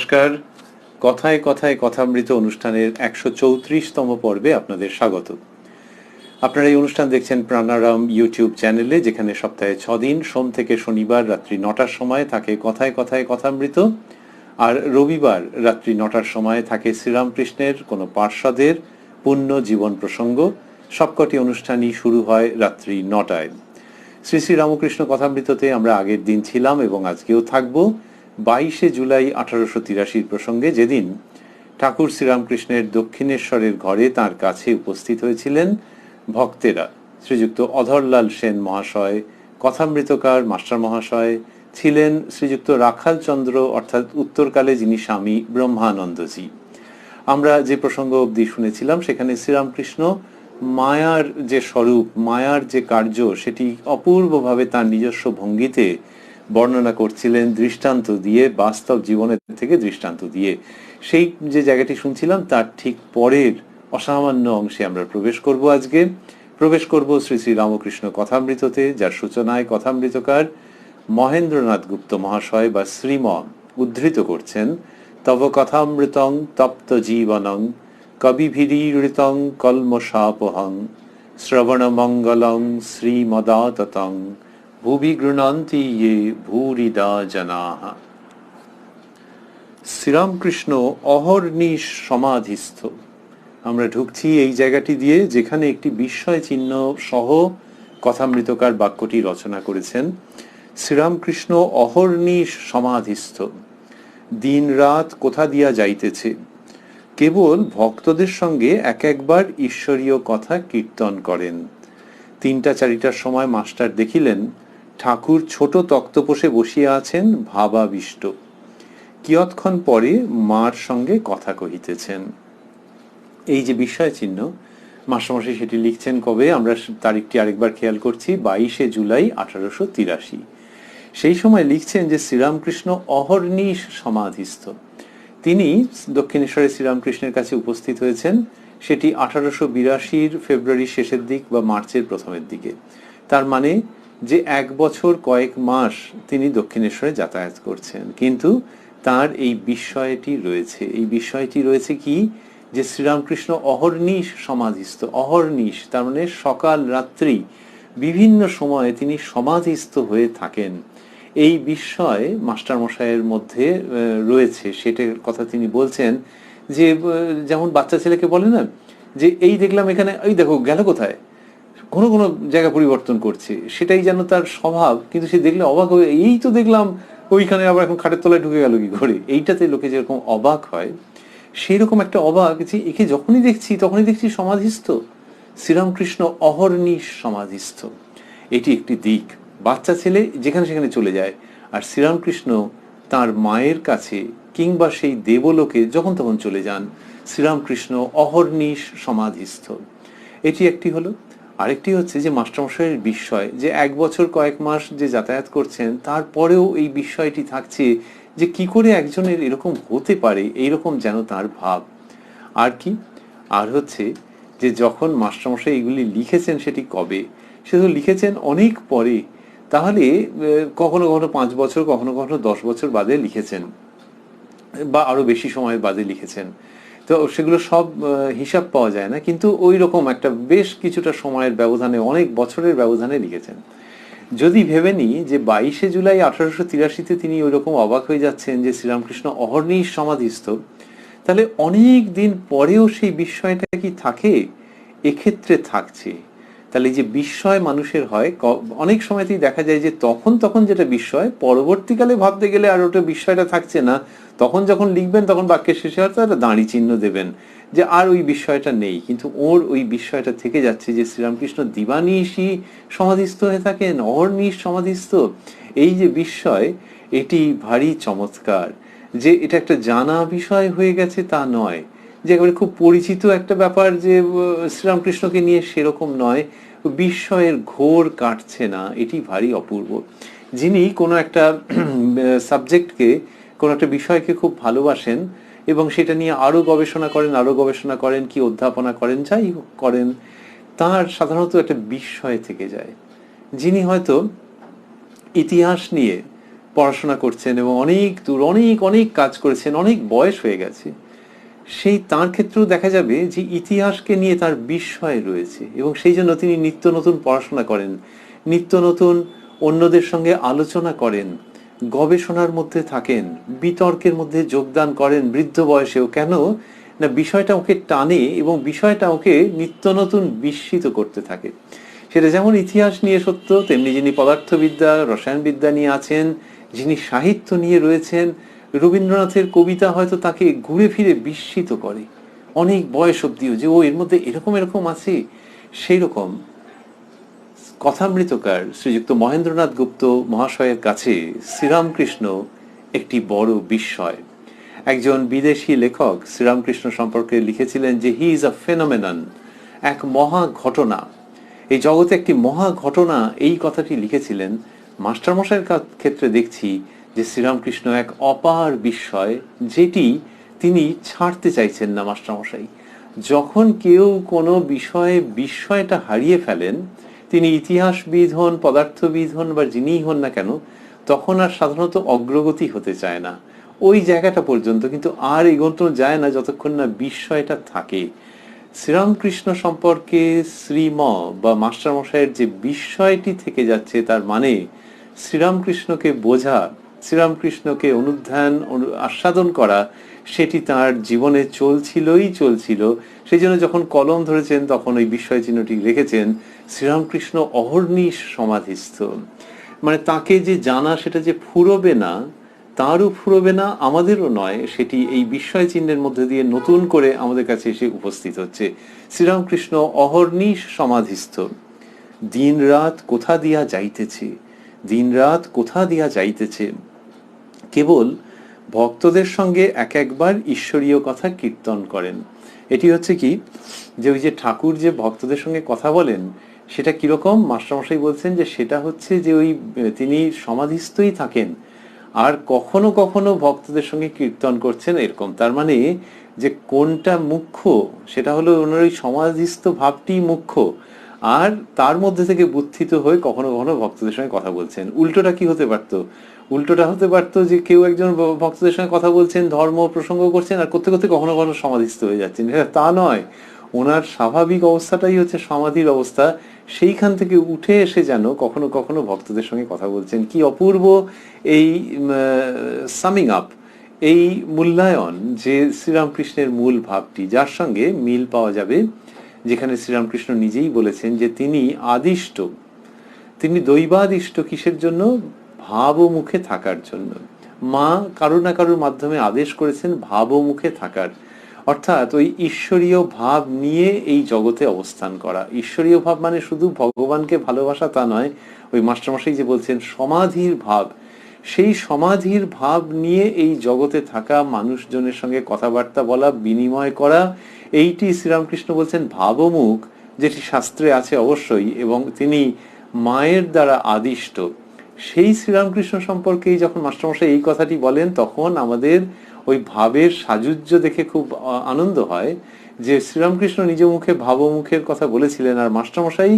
নমস্কার। কথায় কথায় কথামৃত অনুষ্ঠানের 134তম পর্বে আপনাদের স্বাগত। আপনারা এই অনুষ্ঠান দেখছেন প্রাণারাম ইউটিউব চ্যানেলে, যেখানে সপ্তাহে 6 দিন সোম থেকে শনিবার রাত্রি 9টার সময় থাকে কথায় কথায় কথামৃত, আর রবিবার রাত্রি 9টার সময় থাকে শ্রীরামকৃষ্ণের কোনো পার্ষদের পুণ্য জীবন প্রসঙ্গ। সবকটি অনুষ্ঠানই শুরু হয় রাত্রি 9টায়। শ্রী শ্রী রামকৃষ্ণ কথামৃততে আমরা আগের দিন ছিলাম এবং আজকেও থাকব 22শে জুলাই 1883 প্রসঙ্গে, যেদিন ঠাকুর শ্রীরামকৃষ্ণের দক্ষিণেশ্বরের ঘরে তাঁর কাছে উপস্থিত হয়েছিলেন ভক্তেরা। শ্রীযুক্ত অধরলাল সেন মহাশয়, কথামৃতকার মাস্টার মহাশয়, ছিলেন শ্রীযুক্ত রাখাল চন্দ্র, অর্থাৎ উত্তরকালে যিনি স্বামী ব্রহ্মানন্দজি। আমরা যে প্রসঙ্গ অবধি শুনেছিলাম সেখানে শ্রীরামকৃষ্ণ মায়ার যে স্বরূপ, মায়ার যে কার্য, সেটি অপূর্বভাবে তার নিজস্ব ভঙ্গিতে বর্ণনা করছিলেন, দৃষ্টান্ত দিয়ে, বাস্তব জীবনের থেকে দৃষ্টান্ত দিয়ে। সেই যে জায়গাটি শুনছিলাম তার ঠিক পরের অসামান্য অংশে আমরা প্রবেশ করব। আজকে প্রবেশ করব শ্রী শ্রী রামকৃষ্ণ কথামৃততে, যার সূচনায় কথামৃতকার মহেন্দ্রনাথ গুপ্ত মহাশয় বা শ্রীম উদ্ধৃত করছেন, তব কথামৃতং তপ্ত জীবনং কবিভিরীড়িতং কলমশাপহং শ্রবণমঙ্গলং শ্রীমদাততং ভুবি গৃণন্তি ইয়ে ভূরিদা জনাঃ। শ্রীরামকৃষ্ণ অহর্নিশ সমাধিস্থ। আমরা ঢুকছি এই জায়গাটি দিয়ে, যেখানে একটি বিস্ময় চিহ্ন সহ কথামৃতকার বাক্যটি রচনা করেছেন। শ্রীরামকৃষ্ণ অহর্নিশ সমাধিস্থ, দিন রাত কোথা দিয়া যাইতেছে, কেবল ভক্তদের সঙ্গে এক একবার ঈশ্বরীয় কথা কীর্তন করেন। 3টা-4টার সময় মাস্টার দেখিলেন ঠাকুর ছোট তক্তপোষে বসিয়া আছেন ভাবাবিষ্ট। কিয়ৎক্ষণ পরে মার সঙ্গে কথা কহিতেছেন। এই যে বিস্ময় চিহ্ন, মাস্টারমশাই সেটি লিখছেন কবে, আমরা তারিখটি আরেকবার খেয়াল করছি, 22শে জুলাই 1883। সেই সময় লিখছেন যে শ্রীরামকৃষ্ণ অহর্নিশ সমাধিস্থ। তিনি দক্ষিণেশ্বরে শ্রীরামকৃষ্ণের কাছে উপস্থিত হয়েছেন, সেটি 1882 ফেব্রুয়ারির শেষের দিক বা মার্চের প্রথমের দিকে। তার মানে যে 1 বছর কয়েক মাস তিনি দক্ষিণেশ্বরে যাতায়াত করছেন, কিন্তু তার এই বিস্ময়টি রয়েছে। এই বিস্ময়টি রয়েছে কি, যে শ্রীরামকৃষ্ণ অহর্নিশ সমাধিস্থ। অহর্নিশ তার মানে সকাল রাত্রি বিভিন্ন সময়ে তিনি সমাধিস্থ হয়ে থাকেন। এই বিস্ময় মাস্টারমশাইয়ের মধ্যে রয়েছে, সেটার কথা তিনি বলছেন। যে যেমন বাচ্চা ছেলেকে বলে না, যে এই দেখলাম এখানে, এই দেখো গেল কোথায়, কোনো কোনো জায়গা পরিবর্তন করছে, সেটাই যেন তার স্বভাব। কিন্তু সে দেখলে অবাক হয়ে, এই তো দেখলাম ওইখানে, আবার এখন খাটের তলায় ঢুকে গেল কি করে। এইটাতে লোকে যেরকম অবাক হয়, সেই রকম একটা অবাক যে একে যখনই দেখছি তখনই দেখছি সমাধিস্থ। শ্রীরামকৃষ্ণ অহর্নিশ সমাধিস্থ, এটি একটি দিক। বাচ্চা ছেলে যেখানে সেখানে চলে যায়, আর শ্রীরামকৃষ্ণ তার মায়ের কাছে কিংবা সেই দেবলোকে যখন তখন চলে যান। শ্রীরামকৃষ্ণ অহর্নিশ সমাধিস্থ, এটি একটি হলো। আরেকটি হচ্ছে যে মাস্টারমশাইয়ের বিস্ময়, যে 1 বছর কয়েক মাস যে যাতায়াত করছেন, তারপরেও এই বিস্ময়টি থাকছে যে কি করে একজনের এরকম হতে পারে, এইরকম যেন তার ভাব। আর কি, আর হচ্ছে যে যখন মাস্টারমশাই এগুলি লিখেছেন সেটি কবে, সে তো লিখেছেন অনেক পরে। তাহলে কখনো কখনো 5 বছর, কখনো কখনো 10 বছর বাদে লিখেছেন, বা আরো বেশি সময় বাদে লিখেছেন। তো সেগুলো সব হিসাব পাওয়া যায় না, কিন্তু ওই রকম একটা বেশ কিছুটা সময়ের ব্যবধানে, অনেক বছরের ব্যবধানে লিখেছেন। যদি ভেবে নিই যে 22শে জুলাই 1883-তে তিনি ওই রকম অবাক হয়ে যাচ্ছেন যে শ্রীরামকৃষ্ণ অহর্নিশ সমাধিস্থ, তাহলে অনেক দিন পরেও সেই বিস্ময়টা কি থাকে? এক্ষেত্রে থাকছে। তাহলে যে বিস্ময় মানুষের হয়, অনেক সময়তেই দেখা যায় যে তখন তখন যেটা বিস্ময়, পরবর্তীকালে ভাবতে গেলে আর ওটা বিস্ময়টা থাকছে না। তখন যখন লিখবেন তখন বাক্যের শেষে হয়তো একটা দাঁড়ি চিহ্ন দেবেন যে আর ওই বিস্ময়টা নেই, কিন্তু ওর ওই বিস্ময়টা থেকে যাচ্ছে যে শ্রীরামকৃষ্ণ দিবানিশি সমাধিস্থ হয়ে থাকেন, অহর্নিশ সমাধিস্থ। এই যে বিস্ময়, এটি ভারী চমৎকার। যে এটা একটা জানা বিষয় হয়ে গেছে তা নয়, যে একেবারে খুব পরিচিত একটা ব্যাপার যে শ্রীরামকৃষ্ণকে নিয়ে, সেরকম নয়। বিস্ময়ের ঘোর কাটছে না, এটি ভারী অপূর্ব। যিনি কোনো একটা সাবজেক্টকে, কোনো একটা বিষয়কে খুব ভালোবাসেন এবং সেটা নিয়ে আরো গবেষণা করেন, আরো গবেষণা করেন, কি অধ্যাপনা করেন, যাই করেন, তার সাধারণত একটা বিস্ময় থেকে যায়। যিনি হয়তো ইতিহাস নিয়ে পড়াশোনা করছেন এবং অনেক দূর অনেক অনেক কাজ করেছেন, অনেক বয়স হয়ে গেছে, সেই তার ক্ষেত্রেও দেখা যাবে যে ইতিহাসকে নিয়ে তার বিস্ময় রয়েছে এবং সেই জন্য তিনি নিত্য নতুন পড়াশোনা করেন, নিত্য নতুন অন্যদের সঙ্গে আলোচনা করেন, গবেষণার মধ্যে থাকেন, বিতর্কের মধ্যে যোগদান করেন বৃদ্ধ বয়সেও। কেন না, বিষয়টা ওকে টানে এবং বিষয়টা ওকে নিত্য নতুন বিস্মিত করতে থাকে। সেটা যেমন ইতিহাস নিয়ে সত্য, তেমনি যিনি পদার্থবিদ্যা রসায়নবিদ্যা নিয়ে আছেন, যিনি সাহিত্য নিয়ে রয়েছেন, রবীন্দ্রনাথের কবিতা হয়তো তাকে ঘুরে ফিরে বিস্মিত করে অনেক বয়স অব্দিও, যে ও এর মধ্যে এরকম এরকম আছে। সেই রকম কথামৃতকার শ্রীযুক্ত মহেন্দ্রনাথ গুপ্ত মহাশয়ের কাছে শ্রীরামকৃষ্ণ একটি বড় বিস্ময়। একজন বিদেশি লেখক শ্রীরামকৃষ্ণ সম্পর্কে লিখেছিলেন যে হি ইজ আ ফেনোমেনন, এক মহা ঘটনা, এই জগতে একটি মহা ঘটনা, এই কথাটি লিখেছিলেন। মাস্টারমশাইয়ের ক্ষেত্রে দেখছি যে শ্রীরামকৃষ্ণ এক অপার বিস্ময়, যেটি তিনি ছাড়তে চাইছেন না মাস্টারমশাই। যখন কেউ কোনো বিষয়ে বিস্ময়টা হারিয়ে ফেলেন, তিনি ইতিহাসবিদ হন, পদার্থবিদ হন বা যিনিই হন না কেন, তখন আর সাধারণত অগ্রগতি হতে চায় না ওই জায়গাটা পর্যন্ত, কিন্তু আর এগোনো যায় না যতক্ষণ না বিস্ময়টা থাকে। শ্রীরামকৃষ্ণ সম্পর্কে শ্রীম বা মাস্টারমশাইয়ের যে বিস্ময়টি থেকে যাচ্ছে, তার মানে শ্রীরামকৃষ্ণকে বোঝা, শ্রীরামকৃষ্ণকে অনুধ্যান আস্বাদন করা, সেটি তার জীবনে চলছিল। সেই জন্য যখন কলম ধরেছেন তখন ওই বিস্ময় চিহ্নটি রেখেছেন, শ্রীরামকৃষ্ণ অহর্নিশ সমাধিস্থ। মানে তাকে যে জানা সেটা যে ফুরোবে না, তারও ফুরোবে না, আমাদেরও নয়, সেটি এই বিস্ময় চিহ্নের মধ্যে দিয়ে নতুন করে আমাদের কাছে এসে উপস্থিত হচ্ছে। শ্রীরামকৃষ্ণ অহর্নিশ সমাধিস্থ। দিন রাত কোথা দিয়া যাইতেছে, দিন রাত কোথা দিয়া যাইতেছে, কেবল ভক্তদের সঙ্গে এক একবার ঈশ্বরীয় কথা কীর্তন করেন। এটি হচ্ছে কি, যে ওই যে ঠাকুর যে ভক্তদের সঙ্গে কথা বলেন, সেটা কিরকম মাস্টারমশাই বলছেন যে সেটা হচ্ছে যে ওই তিনি সমাধিস্থই থাকেন আর কখনো কখনো ভক্তদের সঙ্গে কীর্তন করছেন, এরকম। তার মানে যে কোনটা মুখ্য, সেটা হলো ওনার ওই সমাধিস্থ ভাবটি মুখ্য, আর তার মধ্যে থেকে বুদ্ধিত হয়ে কখনো কখনো ভক্তদের সঙ্গে কথা বলছেন। উল্টোটা কি হতে পারতো? উল্টোটা হতে পারতো যে কেউ একজন ভক্তদের সঙ্গে কথা বলছেন, ধর্ম প্রসঙ্গ করছেন, আর করতে করতে কখনো কখনো সমাধিস্থ হয়ে যাচ্ছেন। তা নয়, ওনার স্বাভাবিক অবস্থাটাই হচ্ছে সমাধির অবস্থা। সেইখান থেকে উঠে এসে যেন কখনো কখনো ভক্তদের সঙ্গে কথা বলছেন। কি অপূর্ব এই সামিং আপ, এই মূল্যায়ন, যে শ্রীরামকৃষ্ণের মূল ভাবটি, যার সঙ্গে মিল পাওয়া যাবে, যেখানে শ্রীরামকৃষ্ণ নিজেই বলেছেন যে তিনি আদিষ্ট, তিনি দৈবাদিষ্ট। কিসের জন্য? ভাবমুখে থাকার জন্য। মা কারো না কারোর মাধ্যমে আদেশ করেছেন ভাবমুখে থাকার, অর্থাৎ ওই ঈশ্বরীয় ভাব নিয়ে এই জগতে অবস্থান করা। ঈশ্বরীয় ভাব মানে শুধু ভগবানকে ভালোবাসা তা নয়, ওই মাস্টারমশাই যে বলছেন সমাধির ভাব, সেই সমাধির ভাব নিয়ে এই জগতে থাকা, মানুষজনের সঙ্গে কথাবার্তা বলা, বিনিময় করা, এইটি শ্রীরামকৃষ্ণ বলছেন ভাবমুখ, যেটি শাস্ত্রে আছে অবশ্যই, এবং তিনি মায়ের দ্বারা আদিষ্ট। সেই শ্রীরামকৃষ্ণ সম্পর্কেই যখন মাস্টারমশাই এই কথাটি বলেন, তখন আমাদের ওই ভাবের সাযুজ্য দেখে খুব আনন্দ হয় যে শ্রীরামকৃষ্ণ নিজ মুখে ভাবমুখের কথা বলেছিলেন, আর মাস্টারমশাই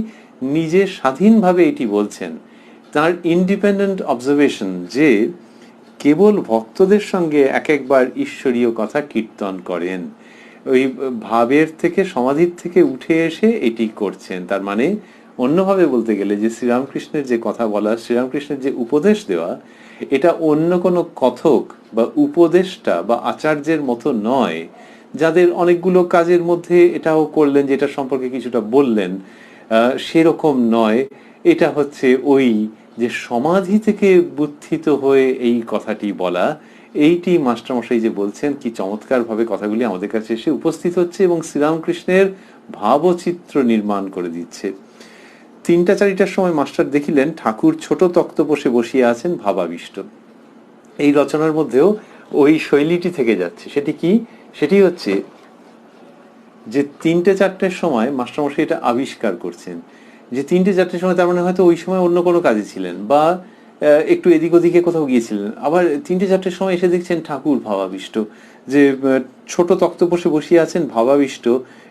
নিজে স্বাধীনভাবে এটি বলছেন। তার ইন্ডিপেন্ডেন্ট অবজারভেশন যে কেবল ভক্তদের সঙ্গে এক একবার ঈশ্বরীয় কথা কীর্তন করেন, ওই ভাবের থেকে, সমাধির থেকে উঠে এসে এটি করছেন। তার মানে অন্যভাবে বলতে গেলে যে শ্রীরামকৃষ্ণের যে কথা বলা, শ্রীরামকৃষ্ণের যে উপদেশ দেওয়া, এটা অন্য কোনো কথক বা উপদেষ্টা বা আচার্যের মতো নয়, যাদের অনেকগুলো কাজের মধ্যে এটাও করলেন, যেটা সম্পর্কে কিছুটা বললেন, সেরকম নয়। এটা হচ্ছে ওই যে সমাধি থেকে বুদ্ধিত হয়ে এই কথাটি বলা, এইটি মাস্টারমশাই যে বলছেন, কি চমৎকার ভাবে কথাগুলি আমাদের কাছে এসে উপস্থিত হচ্ছে এবং শ্রীরামকৃষ্ণের ভাবচিত্র নির্মাণ করে দিচ্ছে। 3টা-4টার সময় মাস্টার দেখিলেন ঠাকুর ছোট তক্তপোষে বসিয়ে আছেন ভাবাবিষ্ট। এই রচনার মধ্যেও ওই শৈলীটি থেকে যাচ্ছে। সেটি কি? সেটি হচ্ছে যে 3টে-4টের সময় মাস্টারমশাই এটা আবিষ্কার করছেন যে 3টে-4টের সময়, তার মানে হয়তো ওই সময় অন্য কোনো কাজে ছিলেন বা একটু এদিক ওদিকে কোথাও গিয়েছিলেন, আবার 3টে-4টের সময় এসে দেখছেন ঠাকুর ভাবাবিষ্ট, যে ছোট তক্তপোষে বসিয়ে আছেন ভাবাবিষ্ট,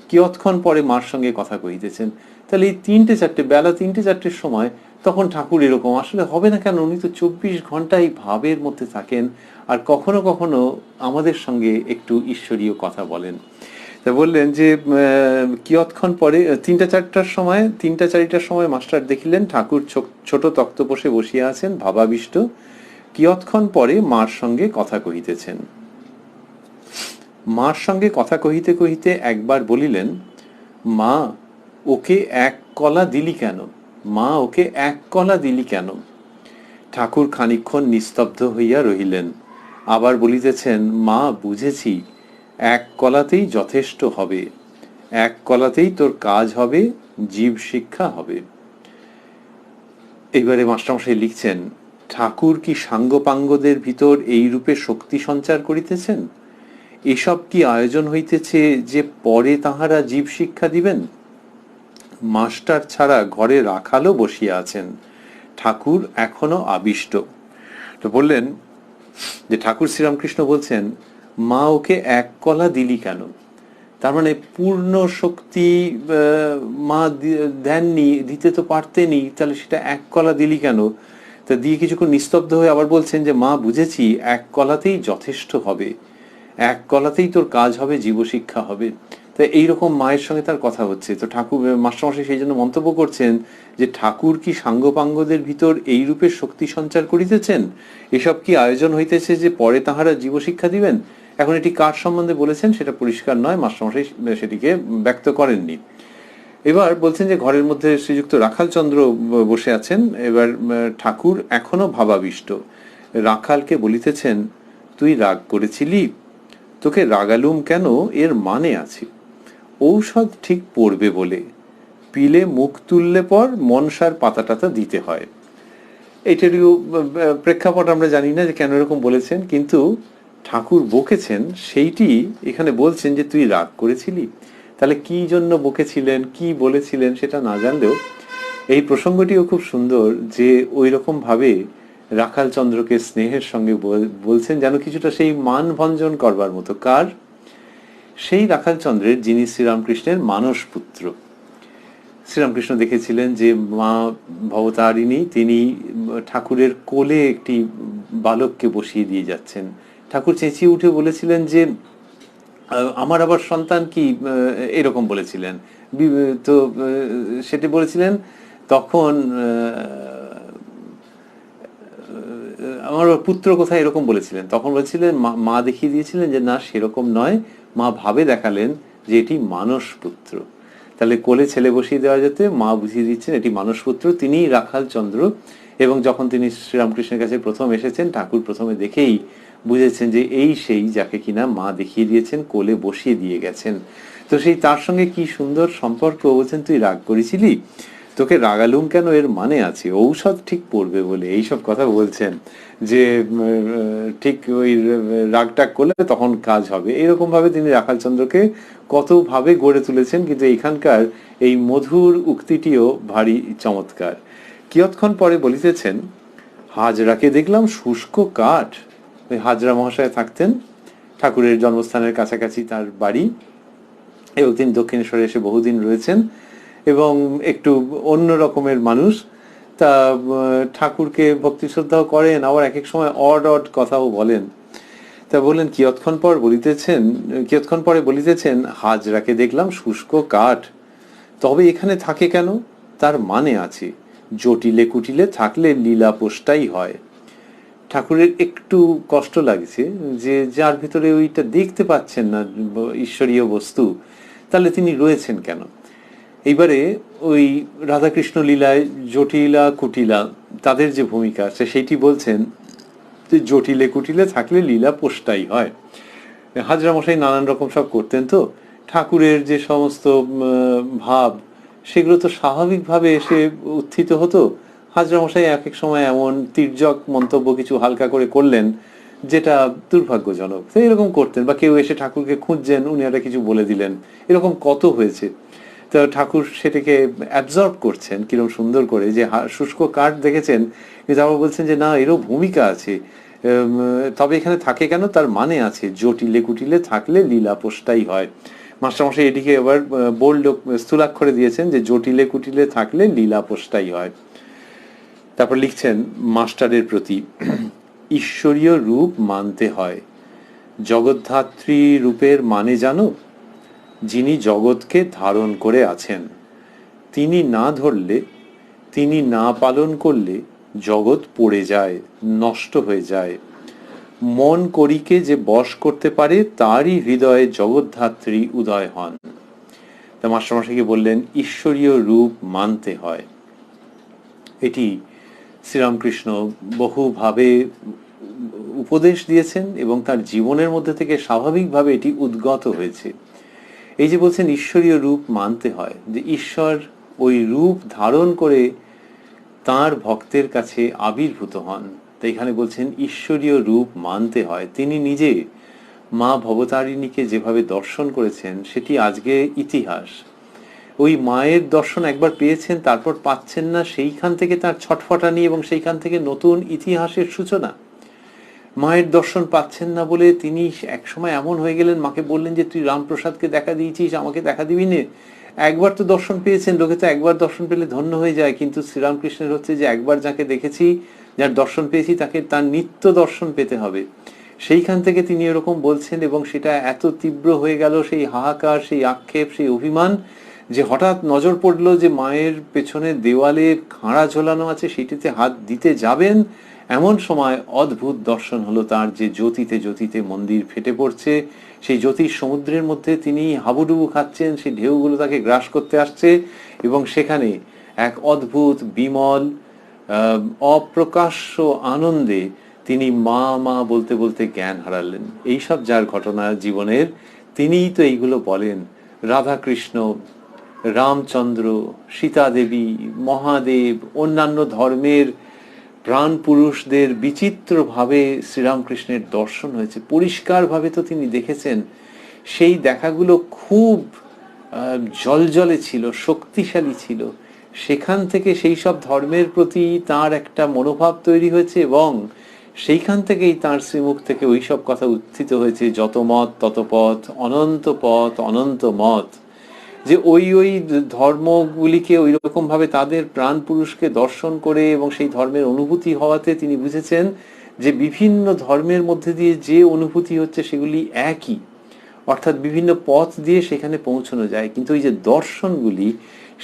কিয়ৎক্ষণ পরে মার সঙ্গে কথা কহিতেছেন। তাহলে এই 3টে-4টে, বেলা 3টে-4টের সময় তখন ঠাকুর এরকম, আসলে হবে না কেন, উনি তো 24 ঘন্টাই ভাবের মধ্যে থাকেন, আর কখনো কখনো আমাদের সঙ্গে একটু ঈশ্বরীয় কথা বলেন। তা বললেন যে কিয়ৎক্ষণ পরে 3টা-4টার সময় মাস্টার দেখিলেন ঠাকুর ছোট তক্তপোষে বসিয়া আছেন ভাবাবিষ্ট, কিয়ৎক্ষণ পরে মার সঙ্গে কথা কহিতেছেন। মার সঙ্গে কথা কহিতে কহিতে একবার বলিলেন, মা ওকে এক কলা দিলি কেন, মা ওকে এক কলা দিলি কেন। ঠাকুর খানিকক্ষণ নিস্তব্ধ হইয়া রহিলেন, আবার বলিতেছেন, মা বুঝেছি, এক কলাতেই যথেষ্ট হবে, এক কলাতেই তোর কাজ হবে, জীব শিক্ষা হবে। এইবারে মাস্টারমশাই লিখছেন, ঠাকুর কি সাঙ্গপাঙ্গদের ভিতর এই রূপে শক্তি সঞ্চার করিতেছেন? এসব কি আয়োজন হইতেছে যে পরে তাহারা জীব শিক্ষা দিবেন? মাস্টার ছাড়া ঘরে রাখালও বসিয়া আছেন, ঠাকুর এখনো আবিষ্ট। তো বললেন যে ঠাকুর শ্রীরামকৃষ্ণ বলছেন, মা ওকে এক কলা দিলি কেন, তার মানে পূর্ণ শক্তি মা দেননি, দিতে তো পারতেনই, তাহলে সেটা এক কলা দিলি কেন। তা দিয়ে কিছুক্ষণ নিস্তব্ধ হয়ে আবার বলছেন যে মা বুঝেছি, এক কলাতেই যথেষ্ট হবে, এক কলাতেই তোর কাজ হবে, জীবশিক্ষা হবে। তা এইরকম মায়ের সঙ্গে তার কথা হচ্ছে। তো ঠাকুর মাস্টারমশাই সেই জন্য মন্তব্য করছেন যে ঠাকুর কি সাঙ্গপাঙ্গদের ভিতর এই রূপে শক্তি সঞ্চার করিতেছেন? এসব কি আয়োজন হইতেছে যে পরে তাহারা জীবশিক্ষা দিবেন? এখন এটি কার সম্বন্ধে বলেছেন সেটা পরিষ্কার নয়, মাস্টারমশাই সেটিকে ব্যক্ত করেননি। এবার বলছেন যে ঘরের মধ্যে শ্রীযুক্ত রাখালচন্দ্র বসে আছেন। এবার ঠাকুর এখনো ভাবাবিষ্ট, রাখালকে বলিতেছেন, তুই রাগ করেছিলি? তোকে রাগালুম কেন, এর মানে আছে, ঔষধ ঠিক পড়বে বলে, পিলে মুখ তুললে পর মনসার পাতা টাতা দিতে হয়। এইটারও প্রেক্ষাপট আমরা জানি না যে কেন এরকম বলেছেন, কিন্তু ঠাকুর বকেছেন সেইটি এখানে বলছেন যে তুই রাগ করেছিলি। তাহলে কি জন্য বকেছিলেন, কি বলেছিলেন সেটা না জানলেও এই প্রসঙ্গটিও খুব সুন্দর, যে ওই রকম ভাবে রাখালচন্দ্রকে স্নেহের সঙ্গে বলছেন যেন কিছুটা সেই মান ভঞ্জন করবার মতো। কার? সেই রাখালচন্দ্রের যিনি শ্রীরামকৃষ্ণের মানস পুত্র। শ্রীরামকৃষ্ণ দেখেছিলেন যে মা ভবতারিণী তিনি ঠাকুরের কোলে একটি বালককে বসিয়ে দিয়ে যাচ্ছেন। ঠাকুর চেঁচিয়ে উঠে বলেছিলেন যে আমার আবার সন্তান কি, এরকম বলেছিলেন। তো সেটি বলেছিলেন তখন, আমার পুত্র কোথায়, এরকম বলেছিলেন। তখন বলেছিলেন, মা দেখিয়ে দিয়েছিলেন যে না সেরকম নয়, মা ভাবে দেখালেন যে এটি মানস পুত্র। তাহলে কোলে ছেলে বসিয়ে দেওয়া যেতে মা বুঝিয়ে দিচ্ছেন এটি মানস পুত্র, তিনিই রাখালচন্দ্র। এবং যখন তিনি শ্রীরামকৃষ্ণের কাছে প্রথম এসেছেন, ঠাকুর প্রথমে দেখেই বুঝেছেন যে এই সেই যাকে কিনা মা দেখিয়ে দিয়েছেন, কোলে বসিয়ে দিয়ে গেছেন। তো সেই তার সঙ্গে কি সুন্দর সম্পর্ক। বলছেন তুই রাগ করেছিলি, তোকে রাগালুম কেন, এর মানে আছে, ঔষধ ঠিক পড়বে বলে, এইসব কথা বলছেন যে ঠিক ওই রাগটাগ করলে তখন কাজ হবে। এরকম ভাবে তিনি রাখালচন্দ্রকে কত ভাবে গড়ে তুলেছেন। কিন্তু এখানকার এই মধুর উক্তিটিও ভারী চমৎকার। কিয়ৎক্ষণ পরে বলিতেছেন, হাজরাকে দেখলাম শুষ্ক কাঠ। ওই হাজরা মহাশয় থাকতেন, ঠাকুরের জন্মস্থানের কাছাকাছি তার বাড়ি, এবং তিনি দক্ষিণেশ্বরে এসে বহুদিন রয়েছেন এবং একটু অন্য রকমের মানুষ। তা ঠাকুরকে ভক্তি শ্রদ্ধাও করেন, আবার এক এক সময় অড অড কথাও বলেন। তা বললেন কিয়ৎক্ষণ পরে বলিতেছেন, হাজরাকে দেখলাম শুষ্ক কাঠ, তবে এখানে থাকে কেন, তার মানে আছে, জটিলে কুটিলে থাকলে লীলা পোষ্টাই হয়। ঠাকুরের একটু কষ্ট লাগছে যে যার ভিতরে ওইটা দেখতে পাচ্ছেন না ঈশ্বরীয় বস্তু, তাহলে তিনি রয়েছেন কেন। এইবারে ওই রাধাকৃষ্ণ লীলায় জটিলা কুটিলা তাদের যে ভূমিকা আছে সেইটি বলছেন যে জটিলে কুটিলে থাকলে লীলা পোষ্টাই হয়। হাজরা মশাই নানান রকম সব করতেন, তো ঠাকুরের যে সমস্ত ভাব সেগুলো তো স্বাভাবিকভাবে এসে উত্থিত হতো। হাজরা মশাই এক এক সময় এমন তির্যক মন্তব্য কিছু হালকা করে করলেন যেটা দুর্ভাগ্যজনক, তো এরকম করতেন। বা কেউ এসে ঠাকুরকে খুঁজছেন, উনি একটা কিছু বলে দিলেন, এরকম কত হয়েছে। তো ঠাকুর সেটাকে অ্যাবজর্ব করছেন কিরকম সুন্দর করে, যে শুষ্ক কাঠ দেখেছেন, কিন্তু আবার বলছেন যে না এরও ভূমিকা আছে, তবে এখানে থাকে কেন, তার মানে আছে, জটিলে কুটিলে থাকলে লীলা পোষ্টাই হয়। মাস্টারমশাই এটিকে এবার বোল্ড স্থূলাক্ষরে দিয়েছেন যে জটিলে কুটিলে থাকলে লীলা পোষ্টাই হয়। তারপর লিখছেন মাস্টারের প্রতি, ঈশ্বরীয় রূপ মানতে হয়। জগদ্ধাত্রী রূপের মানে জানো? যিনি জগৎকে ধারণ করে আছেন। তিনি না ধরলে, তিনি না পালন করলে জগৎ পড়ে যায়, নষ্ট হয়ে যায়। মন করিকে যে বশ করতে পারে তারই হৃদয়ে জগদ্ধাত্রী উদয় হন। তা মাস্টারমশাইকে বললেন ঈশ্বরীয় রূপ মানতে হয়। এটি শ্রীরামকৃষ্ণ বহুভাবে উপদেশ দিয়েছেন এবং তার জীবনের মধ্যে থেকে স্বাভাবিকভাবে এটি উদ্গত হয়েছে। এই যে বলছেন ঈশ্বরীয় রূপ মানতে হয়, যে ঈশ্বর ওই রূপ ধারণ করে তার ভক্তের কাছে আবির্ভূত হন। তো এখানে বলছেন ঈশ্বরীয় রূপ মানতে হয়। তিনি নিজে মা ভবতারিণীকে যেভাবে দর্শন করেছেন সেটি আজকে ইতিহাস। ওই মায়ের দর্শন একবার পেয়েছেন, তারপর পাচ্ছেন না, সেইখান থেকে তার ছটফটানি এবং সেইখান থেকে নতুন ইতিহাসের সূচনা। মায়ের দর্শন পাচ্ছেন না বলে তিনি একসময় এমন হয়ে গেলেন, মাকে বললেন যে তুই রামপ্রসাদকে দেখা দিয়েছিস, আমাকে দেখা দিবি নে। একবার তো দর্শন পেয়েছেন, লোকে তো একবার দর্শন পেলে ধন্য হয়ে যায়, কিন্তু শ্রীরামকৃষ্ণের হচ্ছে যে একবার যাকে দেখেছি, যার দর্শন পেয়েছি, তাকে তার নিত্য দর্শন পেতে হবে। সেইখান থেকে তিনি এরকম বলছেন এবং সেটা এত তীব্র হয়ে গেল, সেই হাহাকার, সেই আক্ষেপ, সেই অভিমান, যে হঠাৎ নজর পড়লো যে মায়ের পেছনে দেওয়ালে খাঁড়া ঝোলানো আছে, সেটিতে হাত দিতে যাবেন, এমন সময় অদ্ভুত দর্শন হলো তার, যে জ্যোতিতে জ্যোতিতে মন্দির ফেটে পড়ছে। সেই জ্যোতির সমুদ্রের মধ্যে তিনি হাবুডুবু খাচ্ছেন, সেই ঢেউগুলো তাকে গ্রাস করতে আসছে এবং সেখানে এক অদ্ভুত বিমল অপ্রকাশ্য আনন্দে তিনি মা মা বলতে বলতে জ্ঞান হারালেন। এইসব যার ঘটনা জীবনের, তিনিই তো এইগুলো বলেন। রাধাকৃষ্ণ, রামচন্দ্র, সীতা দেবী, মহাদেব, অন্যান্য ধর্মের প্রাণ পুরুষদের বিচিত্রভাবে শ্রীরামকৃষ্ণের দর্শন হয়েছে, পরিষ্কারভাবে তো তিনি দেখেছেন। সেই দেখাগুলো খুব জলজলে ছিল, শক্তিশালী ছিল। সেখান থেকে সেই সব ধর্মের প্রতি তার একটা মনোভাব তৈরি হয়েছে এবং সেইখান থেকেই তার শ্রীমুখ থেকে ওই সব কথা উত্থিত হয়েছে, যত মত তত পথ, অনন্ত পথ অনন্ত মত। যে ওই ওই ধর্মগুলিকে ওই রকম ভাবে তাদের প্রাণ পুরুষকে দর্শন করে এবং সেই ধর্মের অনুভূতি হওয়াতে তিনি বুঝেছেন যে বিভিন্ন ধর্মের মধ্যে দিয়ে যে অনুভূতি হচ্ছে সেগুলি একই, অর্থাৎ বিভিন্ন পথ দিয়ে সেখানে পৌঁছানো যায়। কিন্তু ওই যে দর্শনগুলি,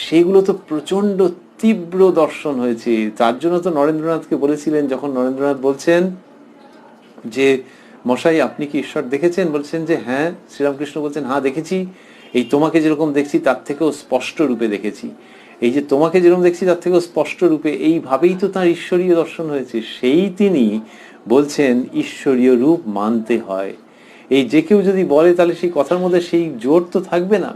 সেগুলো তো প্রচন্ড তীব্র দর্শন হয়েছে। তার জন্য তো নরেন্দ্রনাথকে বলেছিলেন, যখন নরেন্দ্রনাথ বলছেন যে মশাই আপনি কি ঈশ্বর দেখেছেন, বলছেন যে হ্যাঁ। শ্রীরামকৃষ্ণ বলছেন হ্যাঁ দেখেছি, এই তোমাকে যেরকম দেখছি তার থেকেও স্পষ্ট রূপে দেখেছি। এই যে তোমাকে যেরকম দেখছি তার থেকেও স্পষ্ট রূপে, এইভাবেই তো তার ঈশ্বরীয় দর্শন হয়েছে। সেই তিনি বলছেন ঈশ্বরীয় রূপ মানতে হয়। এই যে কেউ যদি বলে তাহলে সেই কথার মধ্যে সেই জোর তো থাকবে না।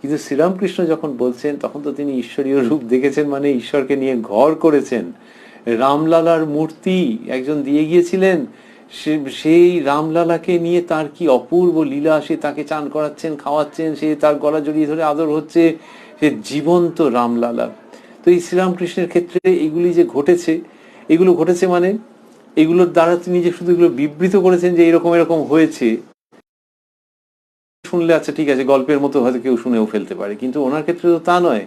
কিন্তু শ্রীরামকৃষ্ণ যখন বলছেন তখন তো তিনি ঈশ্বরীয় রূপ দেখেছেন, মানে ঈশ্বরকে নিয়ে ঘর করেছেন। রামলালার মূর্তি একজন দিয়ে গিয়েছিলেন, সেই রামলালাকে নিয়ে তার কি অপূর্ব লীলা, সে তাকে চান করাচ্ছেন, খাওয়াচ্ছেন, সে তার গলা জড়িয়ে ধরে আদর হচ্ছে, সে জীবন্ত রামলালা। তো এই শ্রীরামকৃষ্ণের ক্ষেত্রে এগুলি যে ঘটেছে, এগুলো ঘটেছে মানে এগুলোর দ্বারা তিনি যে শুধু এগুলো বিবৃত করেছেন যে এরকম এরকম হয়েছে, শুনলে আচ্ছা ঠিক আছে গল্পের মতো হয়তো কেউ শুনেও ফেলতে পারে, কিন্তু ওনার ক্ষেত্রে তো তা নয়।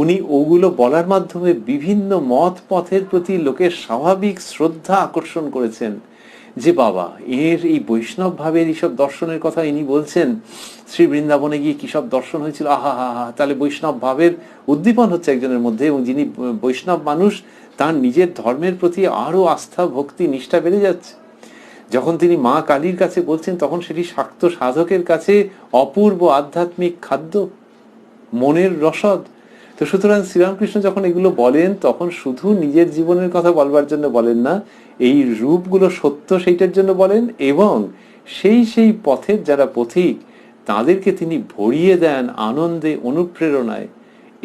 উনি ওগুলো বলার মাধ্যমে বিভিন্ন মত পথের প্রতি লোকের স্বাভাবিক শ্রদ্ধা আকর্ষণ করেছেন, যে বাবা এর এই বৈষ্ণব ভাবের এইসব দর্শনের কথা ইনি বলছেন। শ্রী বৃন্দাবনে গিয়ে কি সব দর্শন হয়েছিল, আহা হা হা, তাহলে বৈষ্ণব ভাবের উদ্দীপন হচ্ছে একজনের মধ্যে, এবং যিনি বৈষ্ণব মানুষ তার নিজের ধর্মের প্রতি আরো আস্থা ভক্তি নিষ্ঠা বেড়ে যাচ্ছে। যখন তিনি মা কালীর কাছে বলছেন তখন সেটি শাক্ত সাধকের কাছে অপূর্ব আধ্যাত্মিক খাদ্য, মনের রসদ। তো সুতরাং শ্রীরামকৃষ্ণ যখন এগুলো বলেন তখন শুধু নিজের জীবনের কথা বলবার জন্য বলেন না, এই রূপগুলো সত্য সেইটার জন্য বলেন, এবং সেই সেই পথের যারা পথিক তাদেরকে তিনি ভরিয়ে দেন আনন্দে, অনুপ্রেরণায়।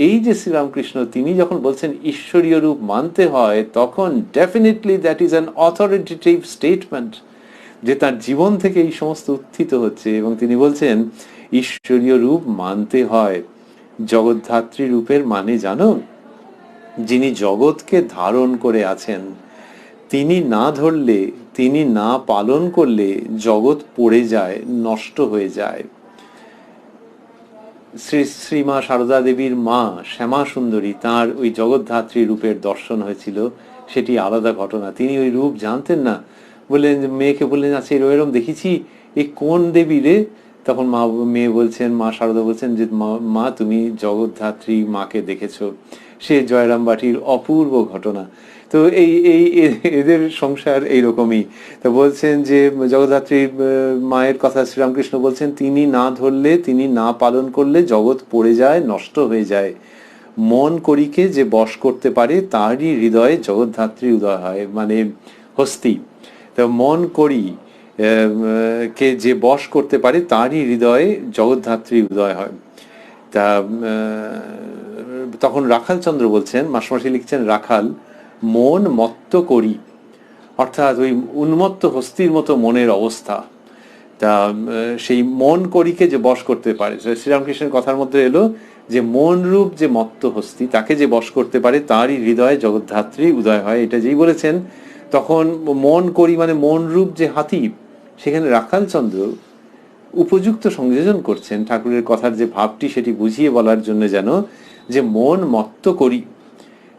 এই যে শ্রীরামকৃষ্ণ তিনি যখন বলছেন ঈশ্বরীয় রূপ মানতে হয়, তখন definitely that is an authoritative statement, যে তার জীবন থেকে এই সমস্ত উত্থিত হচ্ছে। এবং তিনি বলছেন ঈশ্বরীয় রূপ মানতে হয়। জগদ্ধাত্রী রূপের মানে জানো? যিনি জগৎকে ধারণ করে আছেন। তিনি না ধরলে, তিনি না পালন করলে জগৎ পড়ে যায়, নষ্ট হয়ে যায়। শ্রীমা সারদা দেবীর মা শ্যামা সুন্দরী, তার ওই জগদ্ধাত্রী রূপের দর্শন হয়েছিল সেটি আলাদা ঘটনা। তিনি ওই রূপ জানতেন না, বললেন, মেয়েকে বললেন, আচ্ছা এরকম দেখেছি, এ কোন দেবী রে? তখন মেয়ে বলছেন, মা শারদা বলছেন যে মা তুমি জগদ্ধাত্রী মাকে দেখেছো, সে জয়রাম বাটির অপূর্ব ঘটনা। তো এই এই এদের সংসার এইরকমই। তো বলছেন যে জগদ্ধাত্রী মায়ের কথা শ্রীরামকৃষ্ণ বলছেন, তিনি না ধরলে, তিনি না পালন করলে জগৎ পড়ে যায়, নষ্ট হয়ে যায়। মন করিকে যে বশ করতে পারে তারই হৃদয়ে জগদ্ধাত্রী উদয় হয়, মানে হস্তি। তো মন করি কে যে বশ করতে পারে তারই হৃদয়ে জগদ্ধাত্রী উদয় হয়। তা তখন রাখালচন্দ্র বলছেন, মাসমাসি লিখছেন, রাখাল মন মত্ত করি, অর্থাৎ ওই উন্মত্ত হস্তির মতো মনের অবস্থা। তা সেই মন করিকে যে বশ করতে পারে, শ্রীরামকৃষ্ণের কথার মধ্যে এলো যে মন রূপ যে মত্ত হস্তি তাকে যে বশ করতে পারে তারই হৃদয়ে জগদ্ধাত্রী উদয় হয়। এটা যেই বলেছেন, তখন মন করি মানে মন রূপ যে হাতি, সেখানে রাখালচন্দ্র উপযুক্ত সংযোজন করছেন ঠাকুরের কথার যে ভাবটি সেটি বুঝিয়ে বলার জন্য, যেন যে মন মত্ত করি,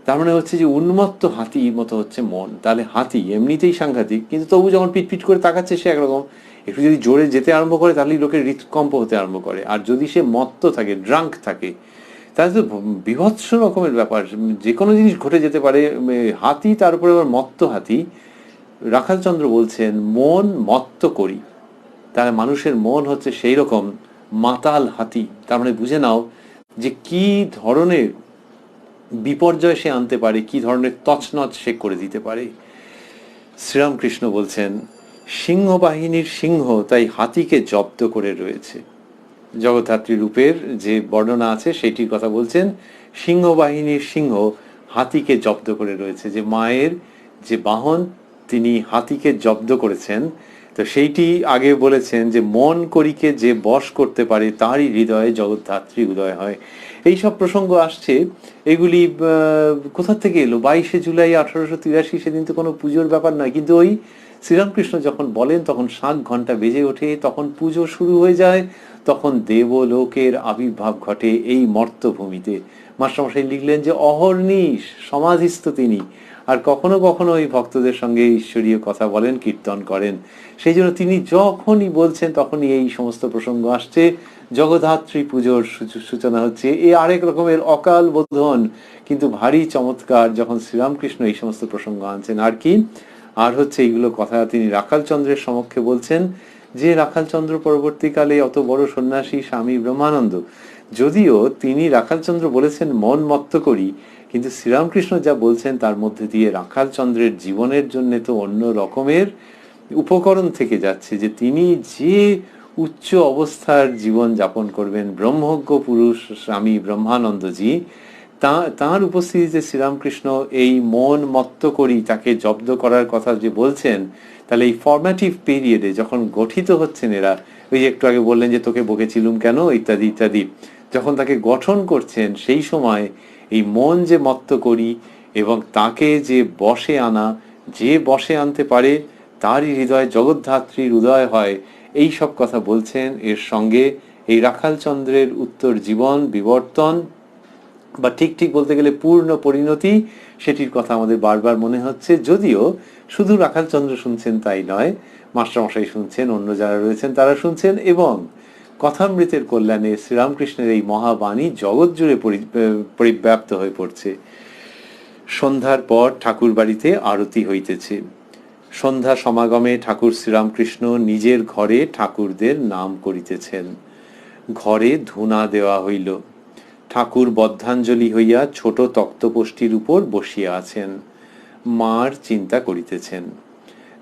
তার মানে হচ্ছে যে উন্মত্ত হাতির মতো হচ্ছে মন। তাহলে হাতি এমনিতেই সাংঘাতিক, কিন্তু তবু যখন পিটপিট করে তাকাচ্ছে সে একরকম, একটু যদি জোরে যেতে আরম্ভ করে তাহলেই লোকের হৃৎকম্প হতে আরম্ভ করে। আর যদি সে মত্ত থাকে, ড্রাঙ্ক থাকে, তাহলে তো বিভৎস রকমের ব্যাপার, যে কোনো জিনিস ঘটে যেতে পারে। হাতি, তার উপরে আবার মত্ত হাতি। রাখালচন্দ্র বলছেন মন মত্ত করি, তাহলে মানুষের মন হচ্ছে সেই রকম মাতাল হাতি। তার মানে বুঝে নাও যে কি ধরনের বিপর্যয় সে আনতে পারে, কি ধরনের তছনছ সে করে দিতে পারে। শ্রীরামকৃষ্ণ বলছেন, সিংহ বাহিনীর সিংহ তাই হাতিকে জব্দ করে রয়েছে। জগদ্ধাত্রী রূপের যে বর্ণনা আছে সেটির কথা বলছেন, সিংহ বাহিনীর সিংহ হাতিকে জব্দ করে রয়েছে। যে মায়ের যে বাহন, তিনি হাতিকে জব্দ করেছেন। তো সেইটি আগে বলেছেন যে মন করিকে যে বশ করতে পারে তারই হৃদয়ে জগদ্ধাত্রী উদয় হয়। এই সব প্রসঙ্গ আসছে, এগুলি কোথা থেকে এলো? 22শে জুলাই 1883, সেদিন তো কোনো পুজোর ব্যাপার নয়, কিন্তু ওই শ্রীরামকৃষ্ণ যখন বলেন তখন শাঁখ ঘন্টা বেজে ওঠে, তখন পুজো শুরু হয়ে যায়, তখন দেবলোকের আবির্ভাব ঘটে এই মর্তভূমিতে। মাস্টারমশাই লিখলেন যে অহর্নিশ সমাধিস্থ তিনি, আর কখনো কখনো ওই ভক্তদের সঙ্গে ঈশ্বরীয় কথা বলেন, কীর্তন করেন। সেই জন্য তিনি যখনই বলছেন তখনই এই সমস্ত প্রসঙ্গ আসছে। জগদ্ধাত্রী পুজোর সূচনা হচ্ছে। এ আরেক রকমের অকাল বোধন, কিন্তু ভারী চমৎকার যখন শ্রীরামকৃষ্ণ এই সমস্ত প্রসঙ্গ আনছেন। আর কি, আর হচ্ছে এইগুলো কথা তিনি রাখালচন্দ্রের সমক্ষে বলছেন, যে রাখালচন্দ্র পরবর্তীকালে অত বড় সন্ন্যাসী স্বামী ব্রহ্মানন্দ, যদিও তিনি রাখালচন্দ্র বলেছেন মন মত্ত করি, কিন্তু শ্রীরামকৃষ্ণ যা বলছেন তার মধ্যে দিয়ে রাখালচন্দ্রের জীবনের জন্য তো অন্য রকমের উপকরণ থেকে যাচ্ছে, যে তিনি যে উচ্চ অবস্থার জীবন যাপন করবেন, ব্রহ্মজ্ঞ পুরুষ স্বামী ব্রহ্মানন্দজি, তাঁর উপস্থিতিতে শ্রীরামকৃষ্ণ এই মন মত্ত করি তাকে জব্দ করার কথা যে বলছেন, তাহলে এই ফরম্যাটিভ পিরিয়ডে যখন গঠিত হচ্ছেন এরা, ওই যে একটু আগে বললেন যে তোকে বকেছিলুম কেন ইত্যাদি ইত্যাদি, যখন তাকে গঠন করছেন সেই সময় এই মন যে মত্ত করি এবং তাকে যে বশে আনা, যে বশে আনতে পারে তারই হৃদয় জগদ্ধাত্রীর উদয় হয়, এই সব কথা বলছেন। এর সঙ্গে এই রাখালচন্দ্রের উত্তর জীবন বিবর্তন, বা ঠিক ঠিক বলতে গেলে পূর্ণ পরিণতি, সেটির কথা আমাদের বারবার মনে হচ্ছে। যদিও শুধু রাখালচন্দ্র শুনছেন তাই নয়, মাস্টারমশাই শুনছেন, অন্য যারা রয়েছেন তারা শুনছেন, এবং কথামৃতের কল্যাণে শ্রীরামকৃষ্ণের এই মহাবাণী জগৎ জুড়ে পরিব্যাপ্ত হয়ে পড়ছে। সন্ধ্যার পর ঠাকুর বাড়িতে আরতি হইতেছে। সন্ধ্যা সমাগমে ঠাকুর শ্রীরামকৃষ্ণ নিজের ঘরে ঠাকুরদের নাম করিতেছেন। ঘরে ধূনা দেওয়া হইল। ঠাকুর বদ্ধাঞ্জলি হইয়া ছোট তক্তপোষ্টির উপর বসিয়া আছেন, মার চিন্তা করিতেছেন।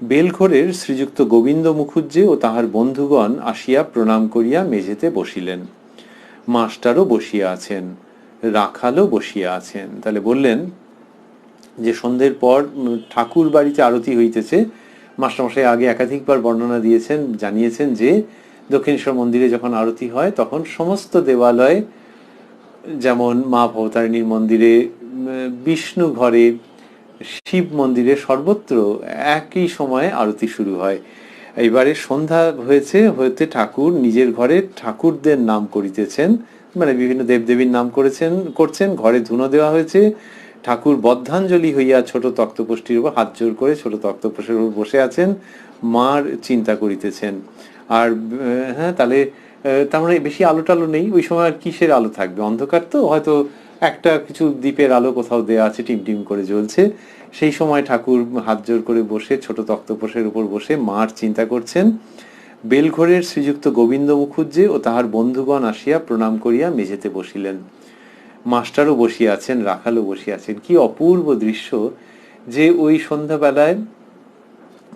বেলঘরের শ্রীযুক্ত গোবিন্দ মুখুজ্জে ও তাহার বন্ধুগণ আসিয়া প্রণাম করিয়া মেঝেতে বসিলেন। মাস্টারও বসিয়া আছেন, রাখালও বসিয়া আছেন। তাহলে বললেন যে সন্ধ্যের পর ঠাকুর বাড়িতে আরতি হইতেছে। মাস্টারমশাই আগে একাধিকবার বর্ণনা দিয়েছেন, জানিয়েছেন যে দক্ষিণেশ্বর মন্দিরে যখন আরতি হয় তখন সমস্ত দেবালয়, যেমন মা ভবতারিণীর মন্দিরে, বিষ্ণু ঘরে, শিব মন্দিরে, সর্বত্র একই সময়ে আরতি শুরু হয়। এইবারে সন্ধ্যা হতে ঠাকুর নিজের ঘরে ঠাকুরদের নাম করিতেছেন, মানে বিভিন্ন দেবদেবীর নাম করছেন। ঘরে ধুনো দেওয়া হয়েছে, ঠাকুর বদ্ধাঞ্জলি হইয়া ছোট তক্তপোষটির উপর হাত জোর করে ছোট তক্তপোষের উপর বসে আছেন, মার চিন্তা করিতেছেন। আর হ্যাঁ, তাহলে তার মানে বেশি আলো টালো নেই ওই সময়, আর কিসের আলো থাকবে, অন্ধকার তো, হয়তো একটা কিছু দ্বীপের আলো কোথাও দেয়া আছে, টিম টিম করে জ্বলছে। সেই সময় ঠাকুর হাত জোর করে বসে ছোট তক্তপোষের উপর বসে মার চিন্তা করছেন। বেলঘরের শ্রীযুক্ত গোবিন্দ মুখুজ্জে ও তাহার বন্ধুগণ আসিয়া প্রণাম করিয়া মেঝেতে বসিলেন। মাস্টারও বসিয়া আছেন, রাখালও বসিয়া আছেন। কি অপূর্ব দৃশ্য যে ওই সন্ধ্যাবেলায়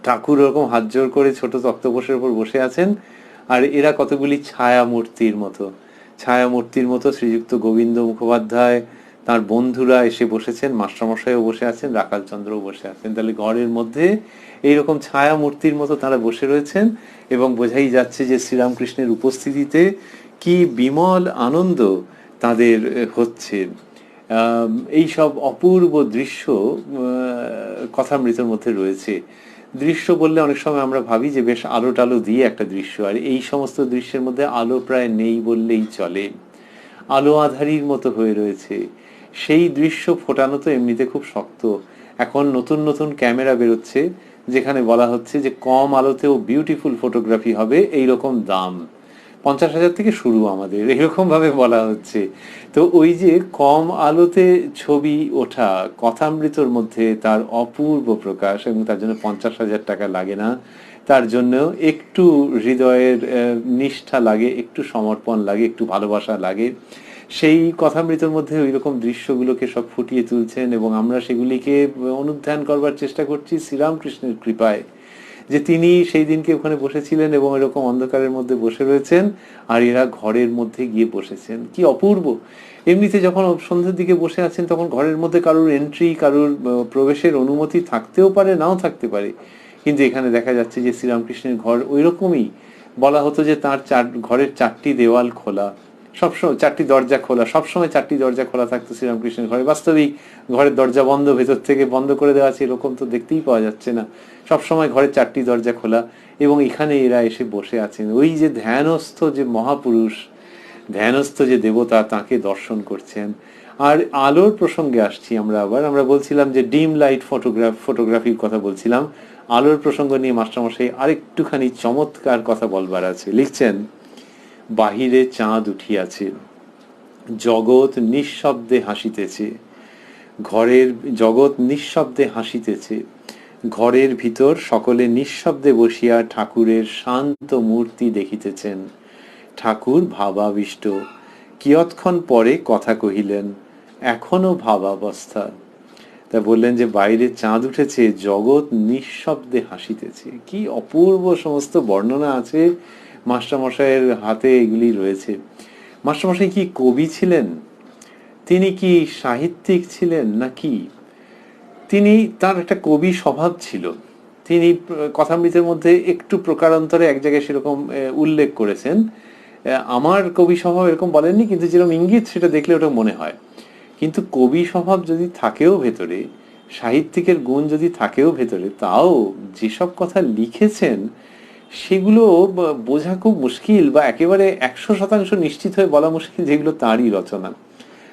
ঠাকুর ওরকম হাত জোর করে ছোট তক্তপোষের উপর বসে আছেন, আর এরা কতগুলি ছায়া মূর্তির মতো শ্রীযুক্ত গোবিন্দ মুখোপাধ্যায়, তার বন্ধুরা এসে বসেছেন, মাস্টারমশাইও বসে আছেন, রাখালচন্দ্রও বসে আছেন। তাহলে ঘরের মধ্যে এইরকম ছায়া মূর্তির মতো তারা বসে রয়েছেন, এবং বোঝাই যাচ্ছে যে শ্রীরামকৃষ্ণের উপস্থিতিতে কি বিমল আনন্দ তাদের হচ্ছে। এই সব অপূর্ব দৃশ্য কথামৃতের মধ্যে রয়েছে। দৃশ্য বললে অনেক সময় আমরা ভাবি যে বেশ আলো টালো দিয়ে একটা দৃশ্য, আর এই সমস্ত দৃশ্যের মধ্যে আলো প্রায় নেই বললেই চলে, আলো আধারির মতো হয়ে রয়েছে। সেই দৃশ্য ফোটানো তো এমনিতে খুব শক্ত। এখন নতুন নতুন ক্যামেরা বেরোচ্ছে যেখানে বলা হচ্ছে যে কম আলোতেও বিউটিফুল ফটোগ্রাফি হবে, এইরকম দাম 50,000 থেকে শুরু আমাদের, এরকম ভাবে বলা হচ্ছে। তো ওই যে কম আলোতে ছবি ওঠা কথামৃতর মধ্যে তার অপূর্ব প্রকাশ, এবং তার জন্য 50,000 টাকা লাগে না, তার জন্য একটু হৃদয়ের নিষ্ঠা লাগে, একটু সমর্পণ লাগে, একটু ভালোবাসা লাগে। সেই কথামৃতের মধ্যে ওই রকম দৃশ্যগুলোকে সব ফুটিয়ে তুলছেন, এবং আমরা সেগুলিকে অনুধ্যান করবার চেষ্টা করছি শ্রীরামকৃষ্ণের কৃপায়, যে তিনি সেই দিনকে ওখানে বসেছিলেন এবং এরকম অন্ধকারের মধ্যে বসে রয়েছেন, আর এরা ঘরের মধ্যে গিয়ে বসেছেন। কি অপূর্ব! এমনিতে যখন সন্ধ্যের দিকে বসে আছেন তখন ঘরের মধ্যে কারুর এন্ট্রি, কারুর প্রবেশের অনুমতি থাকতেও পারে, নাও থাকতে পারে, কিন্তু এখানে দেখা যাচ্ছে যে শ্রীরামকৃষ্ণের ঘর ওই রকমই। বলা হতো যে তার ঘরের 4টি দেওয়াল খোলা, সবসময় 4টি দরজা খোলা, সবসময় 4টি দরজা খোলা থাকতো শ্রীরামকৃষ্ণের ঘরে। বাস্তবিক ঘরের দরজা বন্ধ, ভেতর থেকে বন্ধ করে দেওয়া আছে, এরকম তো দেখতেই পাওয়া যাচ্ছে না। সবসময় ঘরের 4টি দরজা খোলা, এবং এখানে এরা এসে বসে আছেন। ওই যে ধ্যানস্থ যে মহাপুরুষ, ধ্যানস্থ যে দেবতা, তাকে দর্শন করছেন। আর আলোর প্রসঙ্গে আসছি আমরা বলছিলাম যে ডিম লাইট ফটোগ্রাফির কথা বলছিলাম। আলোর প্রসঙ্গ নিয়ে মাস্টারমশাই আরেকটুখানি চমৎকার কথা বলবার আছে। লিখছেন, বাহিরে চাঁদ উঠিয়াছে, জগৎ নিঃশব্দে হাসিতেছে, ঘরের ভিতর সকলে নিঃশব্দে বসিয়া ঠাকুরের শান্ত মূর্তি দেখিতেছেন। ঠাকুর ভাবাবিষ্ট, কিয়ৎক্ষণ পরে কথা কহিলেন, এখনো ভাবাবস্থা। তা বললেন যে বাইরে চাঁদ উঠেছে, জগৎ নিঃশব্দে হাসিতেছে। কি অপূর্ব সমস্ত বর্ণনা আছে মাস্টারমশাইয়ের হাতে, এগুলি রয়েছে। মাস্টারমশাই কি কবি ছিলেন? তিনি কি সাহিত্যিক ছিলেন নাকি? তিনি, তার একটা কবি স্বভাব ছিল। তিনি কথামৃতের মধ্যে একটু প্রকারান্তরে এক জায়গায় সেরকম উল্লেখ করেছেন। আমার কবি স্বভাব এরকম বলেননি, কিন্তু যেরকম ইঙ্গিত সেটা দেখলে ওটা মনে হয়। কিন্তু কবি স্বভাব যদি থাকেও ভেতরে, সাহিত্যিকের গুণ যদি থাকেও ভেতরে, তাও যেসব কথা লিখেছেন সেগুলো বোঝা খুব মুশকিল, বা একেবারে 100% নিশ্চিত হয়ে বলা মুশকিল যেগুলো তাঁরই রচনা।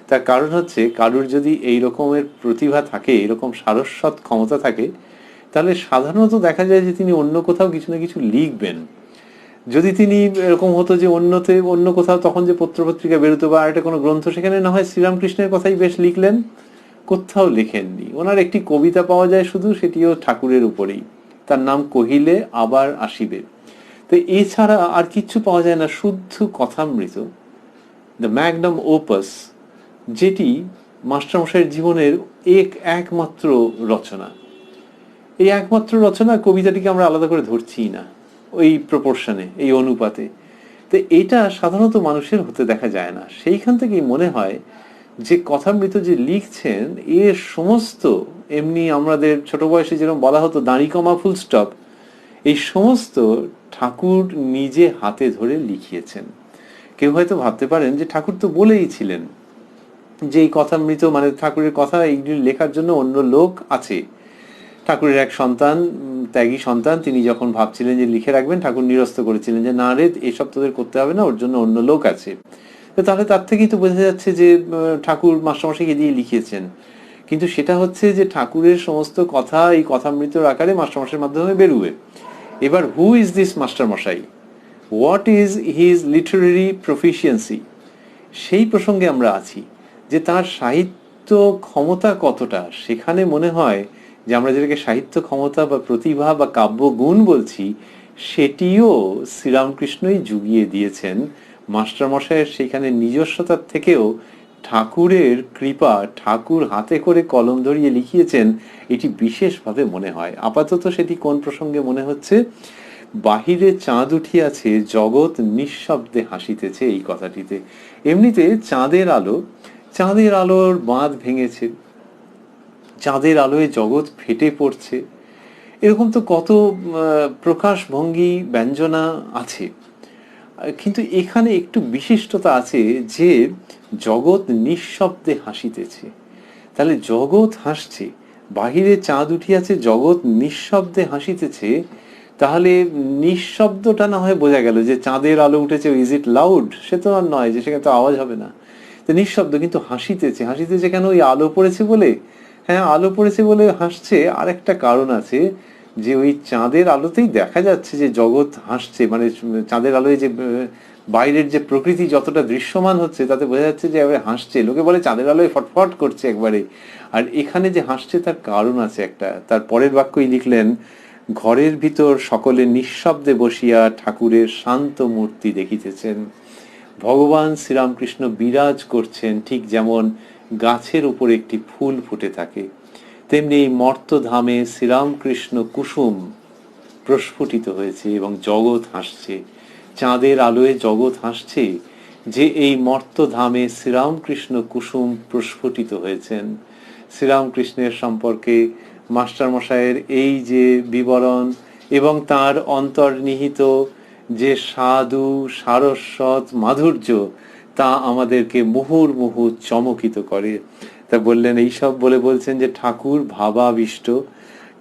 তার কারণ হচ্ছে, কারুর যদি এই রকমের প্রতিভা থাকে, এরকম সারস্বত ক্ষমতা থাকে, তাহলে সাধারণত দেখা যায় যে তিনি অন্য কোথাও কিছু না কিছু লিখবেন। যদি তিনি এরকম হতো যে অন্য কোথাও তখন যে পত্রপত্রিকা বেরোতো বা একটা কোনো গ্রন্থ, সেখানে না হয় শ্রীরামকৃষ্ণের কথাই বেশ লিখলেন, কোথাও লেখেননি। ওনার একটি কবিতা পাওয়া যায় শুধু, সেটিও ঠাকুরের উপরেই, তার নাম কহিলে আবার আসিবে। তো এছাড়া আর কিচ্ছু পাওয়া যায় না, শুদ্ধ কথামৃত, দ্য ম্যাগনাম ওপাস, যেটি মাস্টারমশাইয়ের জীবনের একমাত্র রচনা। এই একমাত্র রচনা, কবিতাটিকে আমরা আলাদা করে ধরছি না ওই প্রপোর্শনে, এই অনুপাতে। তো এটা সাধারণত মানুষের হতে দেখা যায় না। সেইখান থেকেই মনে হয় যে কথামৃত যে লিখছেন, এর সমস্ত, এমনি আমাদের ছোট বয়সে যেরকম বলা হতো দাঁড়ি কমা ফুল স্টপ, এই সমস্ত ঠাকুর নিজে হাতে ধরে লিখিয়েছেন। কেউ হয়তো ভাবতে পারেন যে ঠাকুর তো বলেই ছিলেন যে এই কথামৃত মানে ঠাকুরের কথা এইগুলি লেখার জন্য অন্য লোক আছে। ঠাকুরের এক সন্তান, ত্যাগী সন্তান, তিনি যখন ভাবছিলেন যে লিখে রাখবেন, ঠাকুর নিরস্ত করেছিলেন যে না রে, এসব তোদের করতে হবে না, ওর জন্য অন্য লোক আছে। তাহলে তার থেকেই তো বোঝা যাচ্ছে যে ঠাকুর মাস্টারমশাইকে দিয়ে লিখিয়েছেন। কিন্তু সেটা হচ্ছে যে ঠাকুরের সমস্ত কথা এই কথামৃতর আকারে মাস্টারমশাইয়ের মাধ্যমে বেরুবে। এবার হু ইজ দিস মাস্টারমশাই, what is his literary proficiency, সেই প্রসঙ্গে আমরা আছি যে তার সাহিত্য ক্ষমতা কতটা। সেখানে মনে হয় যে আমরা যেটাকে সাহিত্য ক্ষমতা বা প্রতিভা বা কাব্যগুণ বলছি, সেটিও শ্রীরামকৃষ্ণই জুগিয়ে দিয়েছেন। মাস্টারমশাইয়ের সেখানে নিজস্বতার থেকেও ঠাকুরের কৃপা, ঠাকুর হাতে করে কলম ধরিয়ে লিখিয়েছেন, এটি বিশেষভাবে মনে হয়। আপাতত সেটি কোন প্রসঙ্গে মনে হচ্ছে? বাহিরে চাঁদ উঠিয়াছে, জগৎ নিঃশব্দে হাসিতেছে, এই কথাটিতে। এমনিতে চাঁদের আলোর বাঁধ ভেঙেছে, চাঁদের আলোয় জগৎ ফেটে পড়ছে, এরকম তো কত প্রকাশভঙ্গি ব্যঞ্জনা আছে। কিন্তু এখানে একটু বিশিষ্টতা আছে যে জগৎ নিঃশব্দে হাসিতেছে। তাহলে জগৎ হাসছে, বাহিরে চাঁদ উঠিয়াছে, জগৎ নিঃশব্দে হাসিতেছে। তাহলে নিঃশব্দটা না হয় বোঝা গেল যে চাঁদের আলো উঠেছে, ইজ ইট লাউড? সে তো আর নয়, যে সেখানে তো আওয়াজ হবে না। তো নিঃশব্দ, কিন্তু হাসিতেছে। হাসিতেছে কেন? ওই আলো পড়েছে বলে? হ্যাঁ, আলো পড়েছে বলে হাসছে। আর একটা কারণ আছে, যে ওই চাঁদের আলোতেই দেখা যাচ্ছে যে জগৎ হাসছে। মানে চাঁদের আলোয় যে বাইরের যে প্রকৃতি যতটা দৃশ্যমান হচ্ছে, তাতে বোঝা যাচ্ছে যে এবারে হাসছে। লোকে বলে চাঁদের আলোয় ফটফট করছে একবারে। আর এখানে যে হাসছে তার কারণ আছে একটা। তার পরের বাক্যই লিখলেন, ঘরের ভিতর সকলে নিঃশব্দে বসিয়া ঠাকুরের শান্ত মূর্তি দেখিতেছেন। ভগবান শ্রীরামকৃষ্ণ বিরাজ করছেন, ঠিক যেমন গাছের উপর একটি ফুল ফুটে থাকে, তেমনি এই মর্তধামে শ্রীরামকৃষ্ণ কুসুম প্রস্ফুটিত হয়েছে এবং জগৎ হাসছে। চাঁদের আলোয় জগৎ হাসছে যে এই মর্তধামে শ্রীরামকৃষ্ণ কুসুম প্রস্ফুটিত হয়েছেন। শ্রীরামকৃষ্ণের সম্পর্কে মাস্টারমশাইয়ের এই যে বিবরণ এবং তার অন্তর্নিহিত যে সাধু সারস্বত মাধুর্য, তা আমাদেরকে মুহুর্মুহু চমকিত করে। তা বললেন, এইসব বলে বলছেন যে ঠাকুর ভাবাবিষ্ট,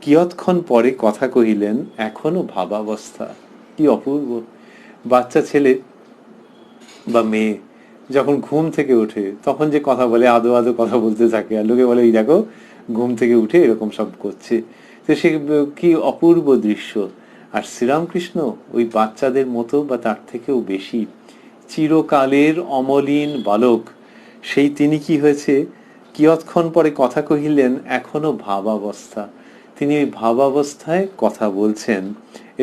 কিয়ৎক্ষণ পরে কথা কহিলেন, এখনো ভাবাবস্থা। কি অপূর্ব! বাচ্চা ছেলে বা মেয়ে যখন ঘুম থেকে ওঠে, তখন যে কথা বলে, আদো আদো কথা বলতে থাকে, আর লোকে বলে এই দেখো ঘুম থেকে উঠে এরকম সব করছে। তো সে কি অপূর্ব দৃশ্য। আর শ্রীরামকৃষ্ণ ওই বাচ্চাদের মতো বা তার থেকেও বেশি চিরকালের অমলিন বালক। সেই তিনি কি হয়েছে? কিয়ৎক্ষণ পরে কথা কহিলেন, এখনো ভাবাবস্থা। তিনি ওই ভাবাবস্থায় কথা বলছেন,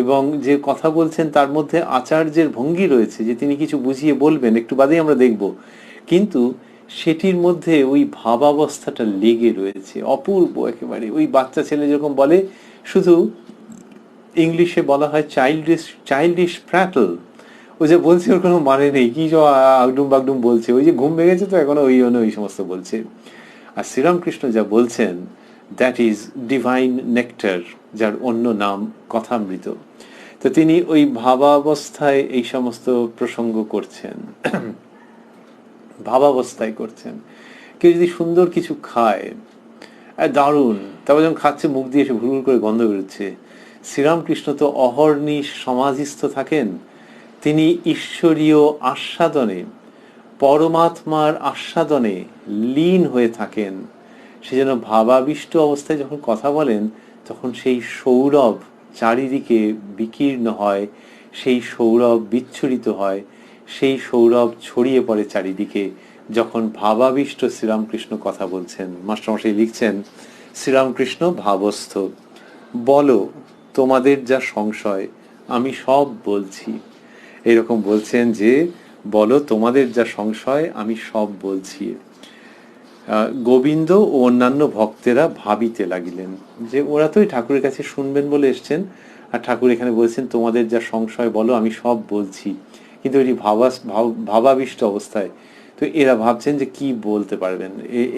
এবং যে কথা বলছেন তার মধ্যে আচার্যের ভঙ্গি রয়েছে, যে তিনি কিছু বুঝিয়ে বলবেন, একটু বাদেই আমরা দেখব। কিন্তু সেটির মধ্যে ওই ভাবাবস্থাটা লেগে রয়েছে, অপূর্ব একেবারে। ওই বাচ্চা ছেলে যেরকম বলে, শুধু ইংলিশে বলা হয় চাইল্ডিশ প্র্যাটল। ও যে বলছে ওর কোনো মানে নেই, কি সব আগডুম বাগডুম বলছে, ওই যে ঘুম ভেঙেছে তো এখনো ওই সমস্ত বলছে। আর শ্রীরামকৃষ্ণ যা বলছেন, দ্যাট ইজ ডিভাইন নেক্টার, যার অন্য নাম কথামৃত। তো তিনি ওই ভাবাবস্থায় এই সমস্ত প্রসঙ্গ করছেন, ভাবাবস্থায় করছেন। কেউ যদি সুন্দর কিছু খায়, দারুণ, তারপর যখন খাচ্ছে মুখ দিয়ে এসে ভুল করে গন্ধ বেরোচ্ছে। শ্রীরামকৃষ্ণ তো অহর্নিশ সমাধিস্থ থাকেন। তিনি ঈশ্বরীয় আস্বাদনে, পরমাত্মার আস্বাদনে লীন হয়ে থাকেন। সেজন্য ভাবাবিষ্ট অবস্থায় যখন কথা বলেন, তখন সেই সৌরভ চারিদিকে বিকীর্ণ হয়, সেই সৌরভ বিচ্ছুরিত হয়, সেই সৌরভ ছড়িয়ে পড়ে চারিদিকে যখন ভাবাবিষ্ট শ্রীরামকৃষ্ণ কথা বলছেন। মাস্টারমশাই লিখছেন, শ্রীরামকৃষ্ণ ভাবস্থ, বলো তোমাদের যা সংশয়, আমি সব বলছি। এরকম বলছেন যে, বলো তোমাদের যা সংশয়, আমি সব বলছি। গোবিন্দ ও অন্যান্য ভক্তেরা ভাবিতে লাগিলেন যে ওরা তো ঠাকুরের কাছে শুনবেন বলে এসছেন, আর ঠাকুর এখানে বলছেন তোমাদের যা সংশয় বলো, আমি সব বলছি। কিন্তু এটি ভাবাবিষ্ট অবস্থায়। তো এরা ভাবছেন যে কি বলতে পারবেন।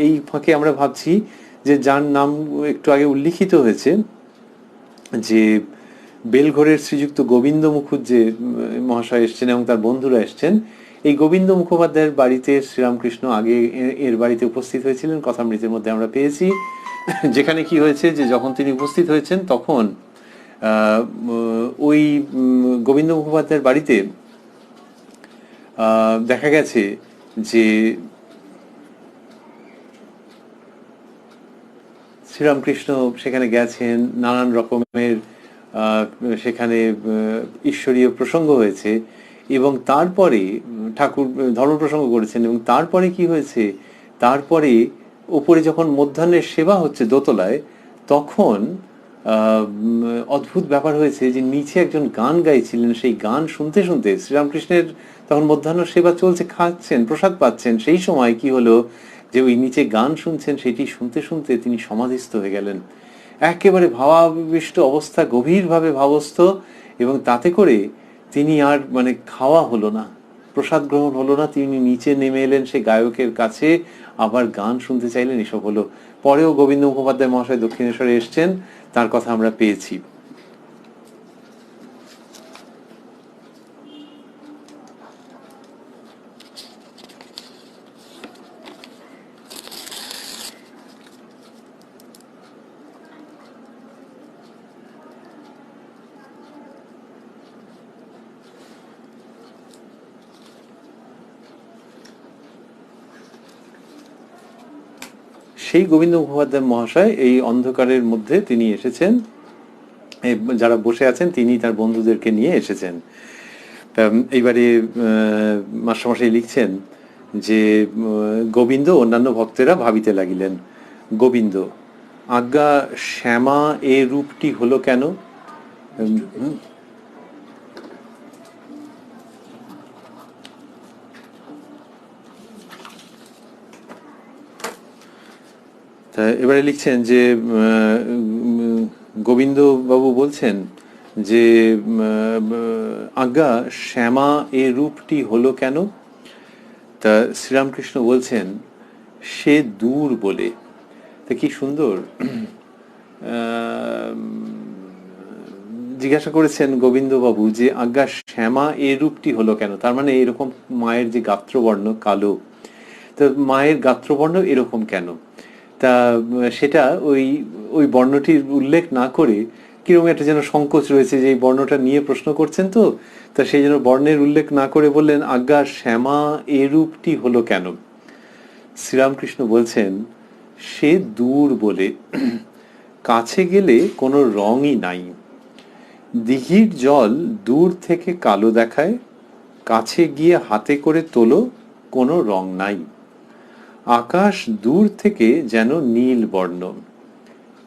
এই ফাঁকে আমরা ভাবছি যে যার নাম একটু আগে উল্লিখিত হয়েছে, যে বেলঘরের শ্রীযুক্ত গোবিন্দ মুখুজ্জে মহাশয় এসছেন এবং তার বন্ধুরা এসছেন। এই গোবিন্দ মুখোপাধ্যায়ের বাড়িতে শ্রীরামকৃষ্ণ আগে এর বাড়িতে উপস্থিত হয়েছিলেন, কথামৃতের মধ্যে আমরা পেয়েছি। যেখানে কি হয়েছে, যে যখন তিনি উপস্থিত হয়েছেন তখন ওই গোবিন্দ মুখোপাধ্যায়ের বাড়িতে দেখা গেছে যে শ্রীরামকৃষ্ণ সেখানে গেছেন, নানান রকমের সেখানে ঈশ্বরীয় প্রসঙ্গ হয়েছে, এবং তারপরে ঠাকুর ধর্ম প্রসঙ্গ করেছেন, এবং তারপরে কি হয়েছে, তারপরে ওপরে যখন মধ্যাহ্নের সেবা হচ্ছে দোতলায়, তখন অদ্ভুত ব্যাপার হয়েছে যে নিচে একজন গান গাইছিলেন। সেই গান শুনতে শুনতে শ্রীরামকৃষ্ণের তখন মধ্যাহ্ন সেবা চলছে, খাচ্ছেন, প্রসাদ পাচ্ছেন, সেই সময় কি হলো যে ওই নিচে গান শুনছেন, সেটি শুনতে শুনতে তিনি সমাধিস্থ হয়ে গেলেন। একেবারে ভাবাবিষ্ট অবস্থা, গভীরভাবে ভাবস্থ, এবং তাতে করে তিনি আর মানে খাওয়া হলো না, প্রসাদ গ্রহণ হলো না, তিনি নিচে নেমে এলেন সে গায়কের কাছে, আবার গান শুনতে চাইলেন, এসব হলো। পরেও গোবিন্দ মুখোপাধ্যায় মহাশয় দক্ষিণেশ্বরে এসছেন, তার কথা আমরা পেয়েছি। সেই গোবিন্দ মুখোপাধ্যায় মহাশয় এই অন্ধকারের মধ্যে তিনি এসেছেন, যারা বসে আছেন তিনি তার বন্ধুদেরকে নিয়ে এসেছেন। এইবারে মাস্টারমশাই লিখছেন যে গোবিন্দ অন্যান্য ভক্তেরা ভাবিতে লাগিলেন, গোবিন্দ, আজ্ঞা শ্যামা এ রূপটি হলো কেন? এবারে লিখছেন যে গোবিন্দ বাবু বলছেন যে আজ্ঞা শ্যামা এ রূপটি হলো কেন? তা শ্রীরামকৃষ্ণ বলছেন সে দূর বলে। তা কি সুন্দর জিজ্ঞাসা করেছেন গোবিন্দবাবু যে আজ্ঞা শ্যামা এ রূপটি হলো কেন? তার মানে এরকম মায়ের যে গাত্রবর্ণ কালো, তো মায়ের গাত্রবর্ণ এরকম কেন? তা সেটা ওই ওই বর্ণটির উল্লেখ না করে কিরকম একটা যেন সংকোচ রয়েছে যে এই বর্ণটা নিয়ে প্রশ্ন করছেন, তো তা সেই জন্য বর্ণের উল্লেখ না করে বললেন আজ্ঞা শ্যামা এ রূপটি হলো কেন? শ্রীরামকৃষ্ণ বলছেন সে দূর বলে, কাছে গেলে কোনো রঙই নাই। দিঘির জল দূর থেকে কালো দেখায়, কাছে গিয়ে হাতে করে তোলো কোনো রং নাই। আকাশ দূর থেকে যেন নীল বর্ণ,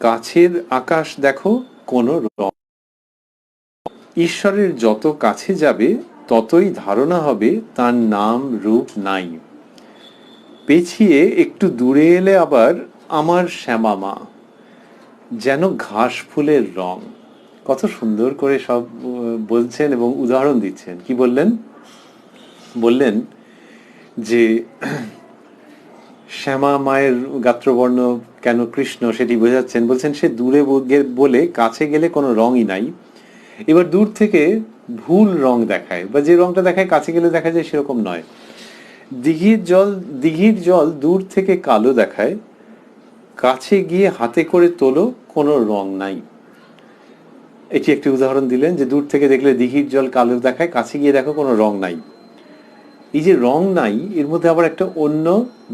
কাছের আকাশ দেখো কোনো রং। ঈশ্বরের যত কাছে যাবে ততই ধারণা হবে তার নাম রূপ নাই। পেছিয়ে একটু দূরে এলে আবার আমার শ্যামা মা, যেন ঘাস ফুলের রং। কত সুন্দর করে সব বলছেন এবং উদাহরণ দিচ্ছেন। কি বললেন? বললেন যে শ্যামা মায়ের গাত্রবর্ণ কেন কৃষ্ণ সেটি বোঝাচ্ছেন। বলছেন সে দূরে বলে কাছে গেলে কোনো রঙই নাই। এবার দূর থেকে ভুল রং দেখায়, বা যে রংটা দেখায় কাছে গেলে দেখা যায় সেরকম নয়। দিঘির জল দূর থেকে কালো দেখায়, কাছে গিয়ে হাতে করে তোলো কোনো রং নাই। এটি একটি উদাহরণ দিলেন যে দূর থেকে দেখলে দিঘির জল কালো দেখায়, কাছে গিয়ে দেখো কোনো রং নাই। এই যে রং নাই, এর মধ্যে আবার একটা অন্য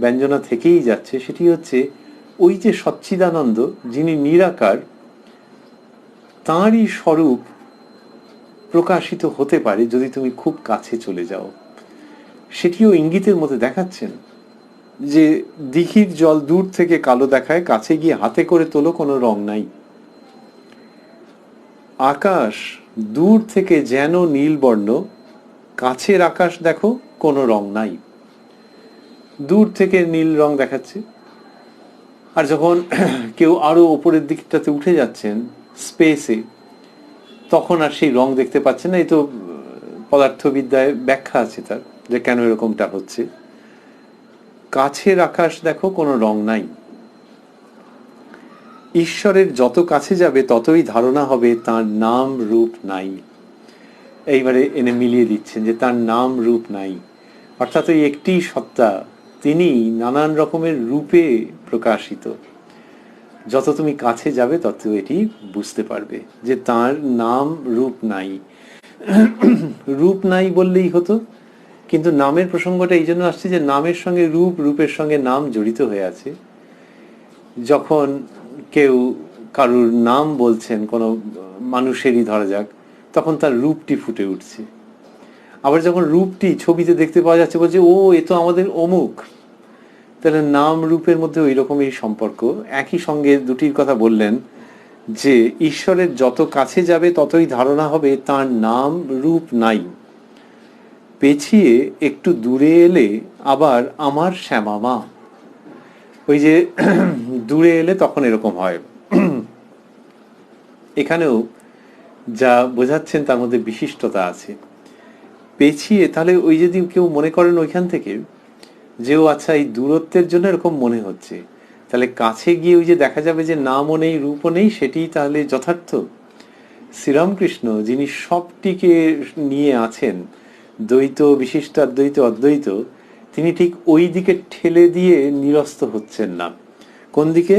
ব্যঞ্জনা থেকেই যাচ্ছে, সেটি হচ্ছে ওই যে সচ্চিদানন্দ যিনি নিরাকার, তাঁরই স্বরূপ প্রকাশিত হতে পারে যদি তুমি খুব কাছে চলে যাও। সেটিও ইঙ্গিতের মধ্যে দেখাচ্ছেন যে দিঘির জল দূর থেকে কালো দেখায়, কাছে গিয়ে হাতে করে তোলো কোনো রং নাই। আকাশ দূর থেকে যেন নীল বর্ণ, কাছের আকাশ দেখো কোনো রং নাই। দূর থেকে নীল রং দেখাচ্ছে, আর যখন কেউ আরো উপরের দিকটাতে উঠে যাচ্ছেন স্পেসে, তখন আর সেই রং দেখতে পাচ্ছেন না। এই তো পদার্থবিদ্যায় ব্যাখ্যা আছে তার, যে কেন এরকমটা হচ্ছে। কাছের আকাশ দেখো কোনো রং নাই। ঈশ্বরের যত কাছে যাবে ততই ধারণা হবে তার নাম রূপ নাই। এইবারে এনে মিলিয়ে দিচ্ছেন যে তার নাম রূপ নাই, অর্থাৎ ওই একটি সত্তা, তিনি নানান রকমের রূপে প্রকাশিত। যত তুমি কাছে যাবে তত এটি বুঝতে পারবে যে তার নাম রূপ নাই। রূপ নাই বললেই হতো, কিন্তু নামের প্রসঙ্গটা এই জন্য আসছে যে নামের সঙ্গে রূপ, রূপের সঙ্গে নাম জড়িত হয়ে আছে। যখন কেউ কারুর নাম বলছেন, কোনো মানুষেরই ধরা যাক, তখন তার রূপটি ফুটে উঠছে। আবার যখন রূপটি ছবিতে দেখতে পাওয়া যাচ্ছে, বলছে ও এ তো আমাদের অমুক। তাহলে নাম রূপের মধ্যে ওই রকমই সম্পর্ক। একই সঙ্গে দুটির কথা বললেন যে ঈশ্বরের যত কাছে যাবে ততই ধারণা হবে তার নাম রূপ নাই। পেছিয়ে একটু দূরে এলে আবার আমার শ্যামা মা। ওই যে দূরে এলে তখন এরকম হয়। এখানেও যা বোঝাচ্ছেন তার মধ্যে বিশিষ্টতা আছে। পেছিয়ে, তাহলে ওই যদি কেউ মনে করেন ওইখান থেকে যে ও আচ্ছা এই দূরত্বের জন্য এরকম মনে হচ্ছে, তাহলে কাছে গিয়ে ওই যে দেখা যাবে যে নামও নেই রূপও নেই, সেটি তাহলে যথার্থ। শ্রীরামকৃষ্ণ যিনি সবটিকে নিয়ে আছেন, দ্বৈত বিশিষ্টাদ্বৈত অদ্বৈত, তিনি ঠিক ওই দিকে ঠেলে দিয়ে নিরস্ত হচ্ছেন না। কোন দিকে?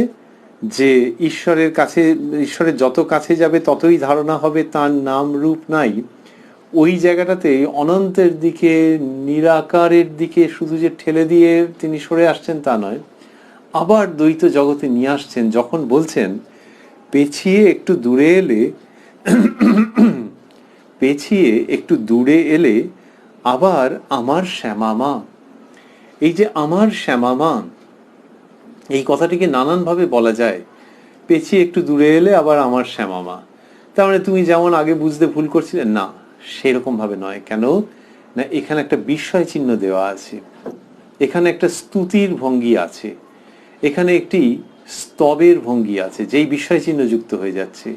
যে ঈশ্বরের কাছে, ঈশ্বরের যত কাছে যাবে ততই ধারণা হবে তার নাম রূপ নাই। ওই জায়গাটাতে অনন্তের দিকে, নিরাকারের দিকে শুধু যে ঠেলে দিয়ে তিনি সরে আসছেন তা নয়, আবার দ্বৈত জগতে নিয়ে আসছেন যখন বলছেন পেছিয়ে একটু দূরে এলে, পেছিয়ে একটু দূরে এলে আবার আমার শ্যামা মা। এই যে আমার শ্যামা মা, এই কথাটিকে নানানভাবে বলা যায়। পেছিয়ে একটু দূরে এলে আবার আমার শ্যামা মা, তার মানে তুমি যেমন আগে বুঝতে ভুল করছিলে, না সেরকম ভাবে নয়। কেন না, এখানে একটা বিস্ময় চিহ্ন দেওয়া আছে, এখানে একটা স্তুতির ভঙ্গি আছে, এখানে একটি স্তবের ভঙ্গি আছে, যেই বিস্ময় চিহ্ন যুক্ত হয়ে যাচ্ছে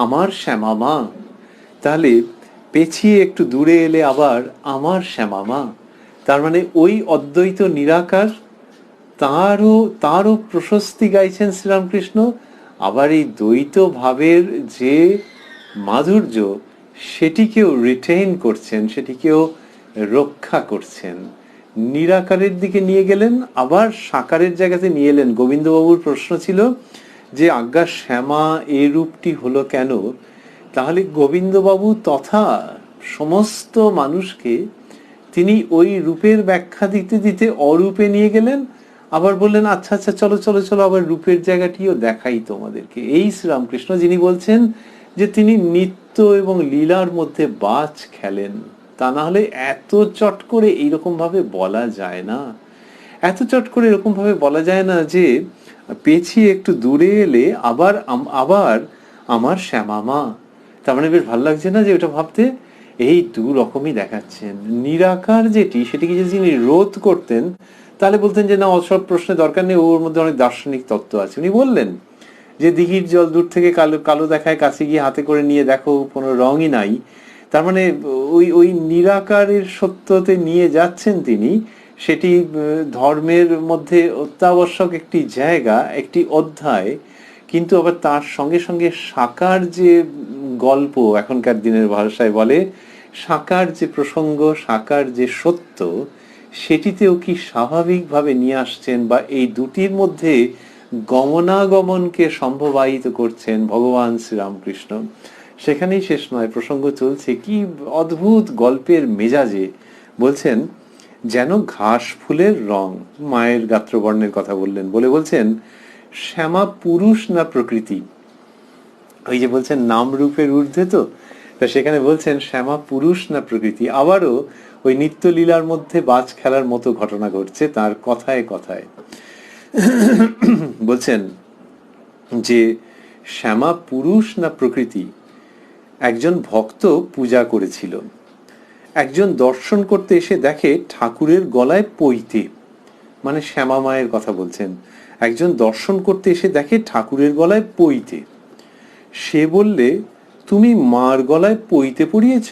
আমার শ্যামা মা। তাহলে পেছিয়ে একটু দূরে এলে আবার আমার শ্যামা মা, তার মানে ওই অদ্বৈত নিরাকার, তারও প্রশস্তি গাইছেন শ্রীরামকৃষ্ণ। আবার এই দ্বৈত ভাবের যে মাধুর্য, সেটিকেও রিটেইন করছেন, সেটিকেও রক্ষা করছেন। নিরাকারের দিকে নিয়ে গেলেন, আবার সাকারের জায়গাতে নিয়ে এলেন। গোবিন্দবাবুর প্রশ্ন ছিল যে আজ্ঞা শ্যামা এ রূপটি হলো কেন? তাহলে গোবিন্দবাবু তথা সমস্ত মানুষকে তিনি ওই রূপের ব্যাখ্যা দিতে দিতে অরূপে নিয়ে গেলেন। আবার বললেন আচ্ছা আচ্ছা চলো চলো চলো আবার রূপের জায়গাটিও দেখাই তোমাদেরকে। এই শ্রীরামকৃষ্ণ যিনি বলছেন যে তিনি নিত্য এবং লীলার মধ্যে বাজ খেলেন, তা না হলে এত চট করে এইরকম ভাবে বলা যায় না। এত চট করে এরকম ভাবে বলা যায় না যে পেছিয়ে একটু দূরে এলে আবার আবার আমার শ্যামা মা। তার মানে বেশ ভালো লাগছে না যে ওটা ভাবতে? এই দু রকমই দেখাচ্ছেন। নিরাকার যেটি, সেটিকে যদি তিনি রোধ করতেন তাহলে বলতেন যে না অসব প্রশ্নের দরকার নেই, ওর মধ্যে অনেক দার্শনিক তত্ত্ব আছে। উনি বললেন যে দিঘির জল দূর থেকে কালো কালো দেখায়, কাছে গিয়ে হাতে করে নিয়ে দেখো কোনো রঙই নাই। তার মানে ওই ওই নিরাকারের সত্যতে নিয়ে যাচ্ছেন তিনি। সেটি ধর্মের মধ্যে অত্যাবশ্যক একটি জায়গা, একটি অধ্যায়, কিন্তু আবার তার সঙ্গে সঙ্গে সাকার যে গল্প, এখনকার দিনের ভাষায় বলে সাকার যে প্রসঙ্গ, সাকার যে সত্য, সেটিতেও কি স্বাভাবিকভাবে নিয়ে আসছেন, বা এই দুটির মধ্যে গমনাগমনকে সম্ভবায়িত করছেন ভগবান শ্রীরামকৃষ্ণ। সেখানেই শেষ নয়, প্রসঙ্গ চলছে। কি অদ্ভুত গল্পের মেজাজে বলছেন, যেন ঘাস ফুলের রং। মায়ের গাত্রবর্ণের কথা বললেন, বলে বলছেন শ্যামা পুরুষ না প্রকৃতি। ওই যে বলছেন নাম রূপের ঊর্ধ্বে, তো তা সেখানে বলছেন শ্যামা পুরুষ না প্রকৃতি। আবারও ওই নিত্যলীলার মধ্যে বাজ খেলার মতো ঘটনা ঘটছে তার কথায় কথায়। বলছেন যে শ্যামা পুরুষ না প্রকৃতি। একজন ভক্ত পূজা করেছিল, একজন দর্শন করতে এসে দেখে ঠাকুরের গলায় পৈতে, মানে শ্যামা মায়ের কথা বলছেন। একজন দর্শন করতে এসে দেখে ঠাকুরের গলায় পৈতে। সে বললে তুমি মার গলায় পৈতে পরিয়েছ?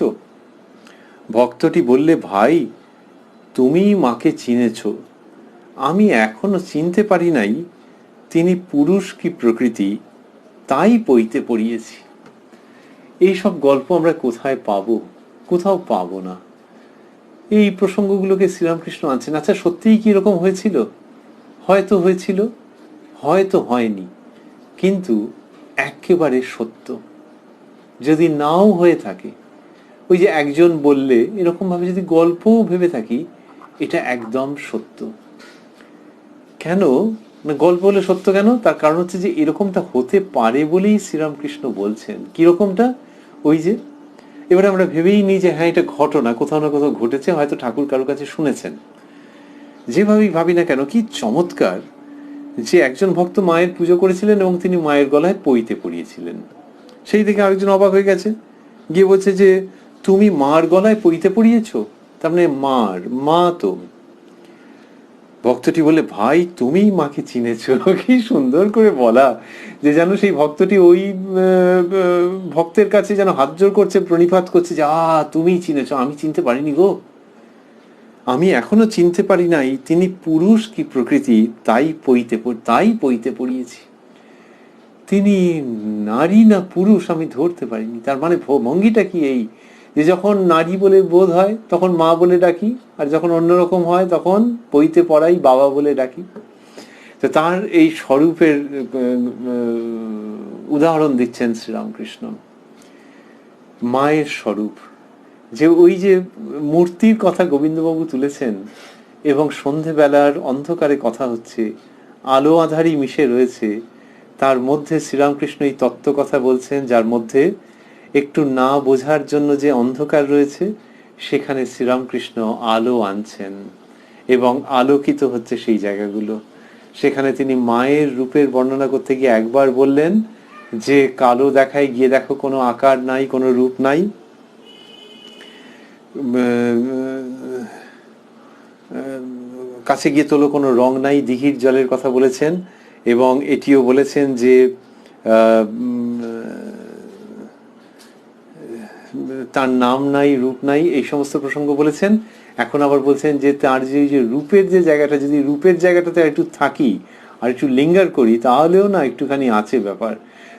ভক্তটি বললে ভাই তুমি মাকে চিনেছ, আমি এখনো চিনতে পারি নাই তিনি পুরুষ কি প্রকৃতি, তাই পৈতে পড়িয়েছি। এইসব গল্প আমরা কোথায় পাবো? কোথাও পাবো না। এই প্রসঙ্গগুলোকে শ্রীরামকৃষ্ণ আনছেন। আচ্ছা সত্যিই কি এরকম হয়েছিল? হয়তো হয়েছিল, হয়তো হয়নি, কিন্তু একেবারে সত্য। যদি নাও হয়ে থাকে, ওই যে একজন বললে, এরকম ভাবে যদি গল্পও ভেবে থাকি, এটা একদম সত্য। কেন মানে গল্প হলে সত্য কেন? তার কারণ হচ্ছে যে এরকমটা হতে পারে বলেই শ্রীরামকৃষ্ণ বলছেন। কিরকমটা? ওই যে এবারে আমরা ভেবেই নিই যে হ্যাঁ এটা ঘটনা, কোথাও না কোথাও ঘটেছে, হয়তো ঠাকুর কারোর কাছে শুনেছেন। যেভাবেই ভাবি না কেন, কি চমৎকার যে একজন ভক্ত মায়ের পুজো করেছিলেন এবং তিনি মায়ের গলায় পইতে পরিয়েছিলেন। সেই দেখে আরেকজন অবাক হয়ে গেছে, গিয়ে বলছে যে তুমি মার গলায় পইতে পরিয়েছো, তার মানে মার মা তো। ভক্তটি বলে ভাই তুমি মাকে চিনেছো। কি সুন্দর করে বলা, যে যেন সেই ভক্তটি ওই ভক্তের কাছে যেন হাত জোর করছে, প্রণিপাত করছে যে তুমি চিনেছো, আমি চিনতে পারিনি গো, আমি এখনো চিনতে পারি নাই তিনি পুরুষ কি প্রকৃতি, তাই পইতে পড়িয়েছি। তিনি নারী না পুরুষ আমি ধরতে পারিনি। তার মানে ভঙ্গিটা কি এই, যে যখন নারী বলে বোধ হয় তখন মা বলে ডাকি, আর যখন অন্যরকম হয় তখন পইতে পড়াই বাবা বলে ডাকি। তো তার এই স্বরূপের উদাহরণ দিচ্ছেন শ্রীরামকৃষ্ণ। মায়ের স্বরূপ, যে ওই যে মূর্তির কথা গোবিন্দবাবু তুলেছেন, এবং সন্ধেবেলার অন্ধকারে কথা হচ্ছে, আলো আধারি মিশে রয়েছে, তার মধ্যে শ্রীরামকৃষ্ণ এই তত্ত্ব কথা বলছেন, যার মধ্যে একটু না বোঝার জন্য যে অন্ধকার রয়েছে সেখানে শ্রীরামকৃষ্ণ আলো আনছেন এবং আলোকিত হচ্ছে সেই জায়গাগুলো। সেখানে তিনি মায়ের রূপের বর্ণনা করতে গিয়ে একবার বললেন যে কালো দেখায়, গিয়ে দেখো কোনো আকার নাই, কোনো রূপ নাই। কাছে গিয়ে তোলো, কোনো রং নাই, দিঘির জলের কথা বলেছেন। এবং এটিও বলেছেন যে তার নাম নাই, রূপ নাই, এই সমস্ত প্রসঙ্গ বলেছেন। এখন আবার বলছেন যে তার যে রূপের যে জায়গাটা, যদি রূপের জায়গাটাতে একটু থাকি আর একটু লিঙ্গার করি তাহলেও না একটুখানি আছে ব্যাপার।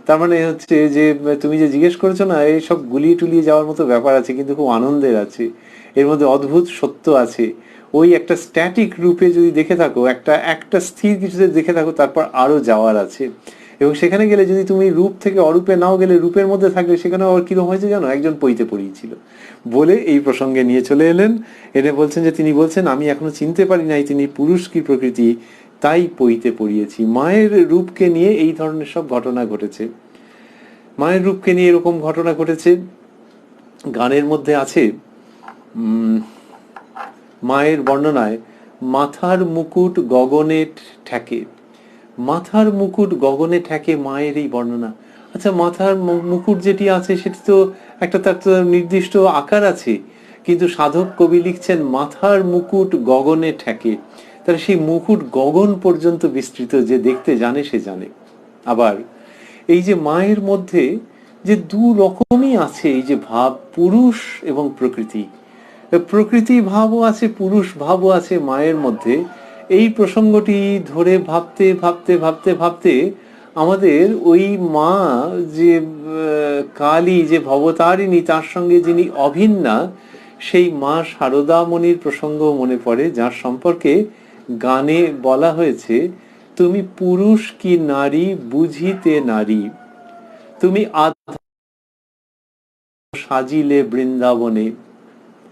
তার মানে হচ্ছে যে তুমি যে জিজ্ঞেস করেছো না, এই সব গুলিয়ে টুলিয়ে যাওয়ার মতো ব্যাপার আছে, কিন্তু খুব আনন্দের আছে, এর মধ্যে অদ্ভুত সত্য আছে। ওই একটা স্ট্যাটিক রূপে যদি দেখে থাকো, একটা স্থির কিছুতে দেখে থাকো, তারপর আরো যাওয়ার আছে। এবং সেখানে গেলে যদি তুমি রূপ থেকে অরূপে নাও গেলে, রূপের মধ্যে থাকলে সেখানে আবার কিরকম হয়েছে জানো, একজন পইতে পড়িয়েছিল বলে এই প্রসঙ্গে নিয়ে চলে এলেন। এনে বলছেন যে তিনি বলছেন আমি এখনো চিনতে পারি নাই তিনি পুরুষ কি প্রকৃতি, তাই পইতে পড়িয়েছি। মায়ের রূপকে নিয়ে এই ধরনের সব ঘটনা ঘটেছে, মায়ের রূপকে নিয়ে এরকম ঘটনা ঘটেছে। গানের মধ্যে আছে মায়ের বর্ণনায়, মাথার মুকুট গগনে ঠেকে, মাথার মুকুট গগনে ঠেকে, মায়ের এই বর্ণনা। আচ্ছা, মাথার মুকুট যেটি আছে সেটি তো একটা, তার তো নির্দিষ্ট আকার আছে, কিন্তু সাধক কবি লিখছেন মাথার মুকুট গগনে ঠেকে, তাহলে সেই মুকুট গগন পর্যন্ত বিস্তৃত, যে দেখতে জানে সে জানে। আবার এই যে মায়ের মধ্যে যে দু রকমই আছে এই যে ভাব, পুরুষ এবং প্রকৃতি, প্রকৃতি ভাবও আছে, পুরুষ ভাবও আছে মায়ের মধ্যে। এই প্রসঙ্গটি ধরে ভাবতে ভাবতে ভাবতে ভাবতে আমাদের ওই মা যে কালী, যে ভবতারিণী, তার সঙ্গে যিনি অভিন্না, সেই মা শারদামণির প্রসঙ্গ মনে পড়ে, যার সম্পর্কে গানে বলা হয়েছে তুমি পুরুষ কি নারী বুঝিতে নারী, তুমি সাজিলে বৃন্দাবনে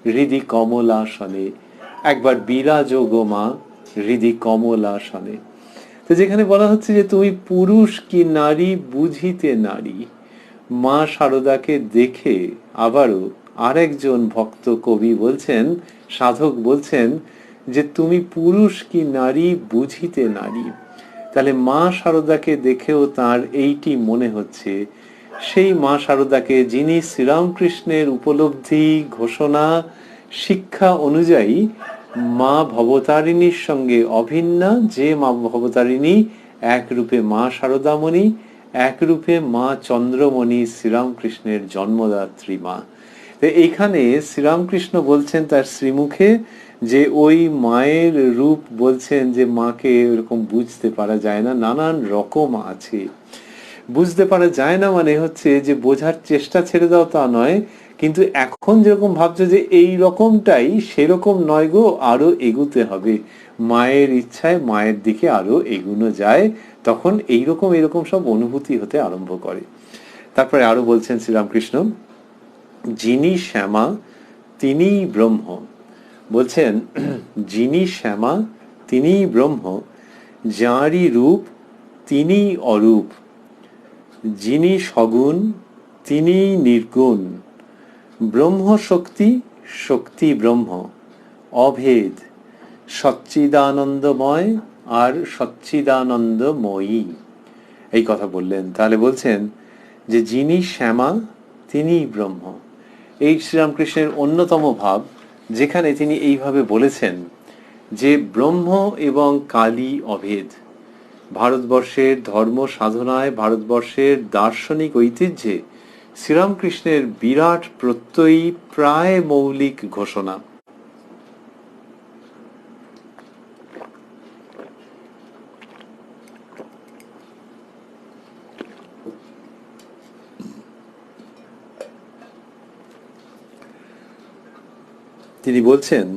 হৃদি কমলাসনে, একবার বিরাজ গো মা হৃদি কমলাসনে। তো যেখানে বলা হচ্ছে যে তুমি পুরুষ কি নারী বুঝিতে নারী, মা শারদাকে দেখে আবারও আরেকজন ভক্ত কবি বলছেন, সাধক বলছেন যে তুমি পুরুষ কি নারী বুঝিতে নারী। তাহলে মা শারদাকে দেখেও তার এইটি মনে হচ্ছে, সেই মা শারদাকে যিনি শ্রীরামকৃষ্ণের উপলব্ধি, ঘোষণা, শিক্ষা অনুযায়ী মা ভবতারিণীর সঙ্গে অভিন্না, যে মা ভবতারিণী এক রূপে মা শারদামণি, এক রূপে মা চন্দ্রমণি, শ্রীরামকৃষ্ণের জন্মদাত্রী মা। এইখানে শ্রীরামকৃষ্ণ বলছেন তার শ্রীমুখে যে ওই মায়ের রূপ, বলছেন যে মাকে এরকম বুঝতে পারা যায় না, নানান রকম আছে। বুঝতে পারা যায় না মানে হচ্ছে যে বোঝার চেষ্টা ছেড়ে দাও তা নয়, কিন্তু এখন যেরকম ভাবছো যে এই রকমটাই, সেরকম নয় গো, আরো এগুতে হবে, মায়ের ইচ্ছায় মায়ের দিকে আরো এগুনো যায়, তখন এইরকম এরকম সব অনুভূতি হতে আরম্ভ করে। তারপরে আরো বলছেন শ্রীরামকৃষ্ণ, যিনি শ্যামা তিনিই ব্রহ্ম, বলছেন যিনি শ্যামা তিনিই ব্রহ্ম, যাঁরই রূপ তিনি অরূপ, যিনি সগুণ তিনি নির্গুণ, ব্রহ্ম শক্তি শক্তি ব্রহ্ম, অভেদ, সচ্চিদানন্দময় আর সচ্চিদানন্দময়ী। এই কথা বললেন। তাহলে বলছেন যে যিনি শ্যামা তিনি ব্রহ্ম। এই শ্রীরামকৃষ্ণের অন্যতম ভাব, যেখানে তিনি এইভাবে বলেছেন যে ব্রহ্ম এবং কালী অভেদ। ভারতবর্ষের ধর্ম সাধনায়, ভারতবর্ষের দার্শনিক ঐতিহ্যে শ্রীরামকৃষ্ণের বিরাট প্রত্যয়ী প্রায় মৌলিক ঘোষণা। তিনি বলছেন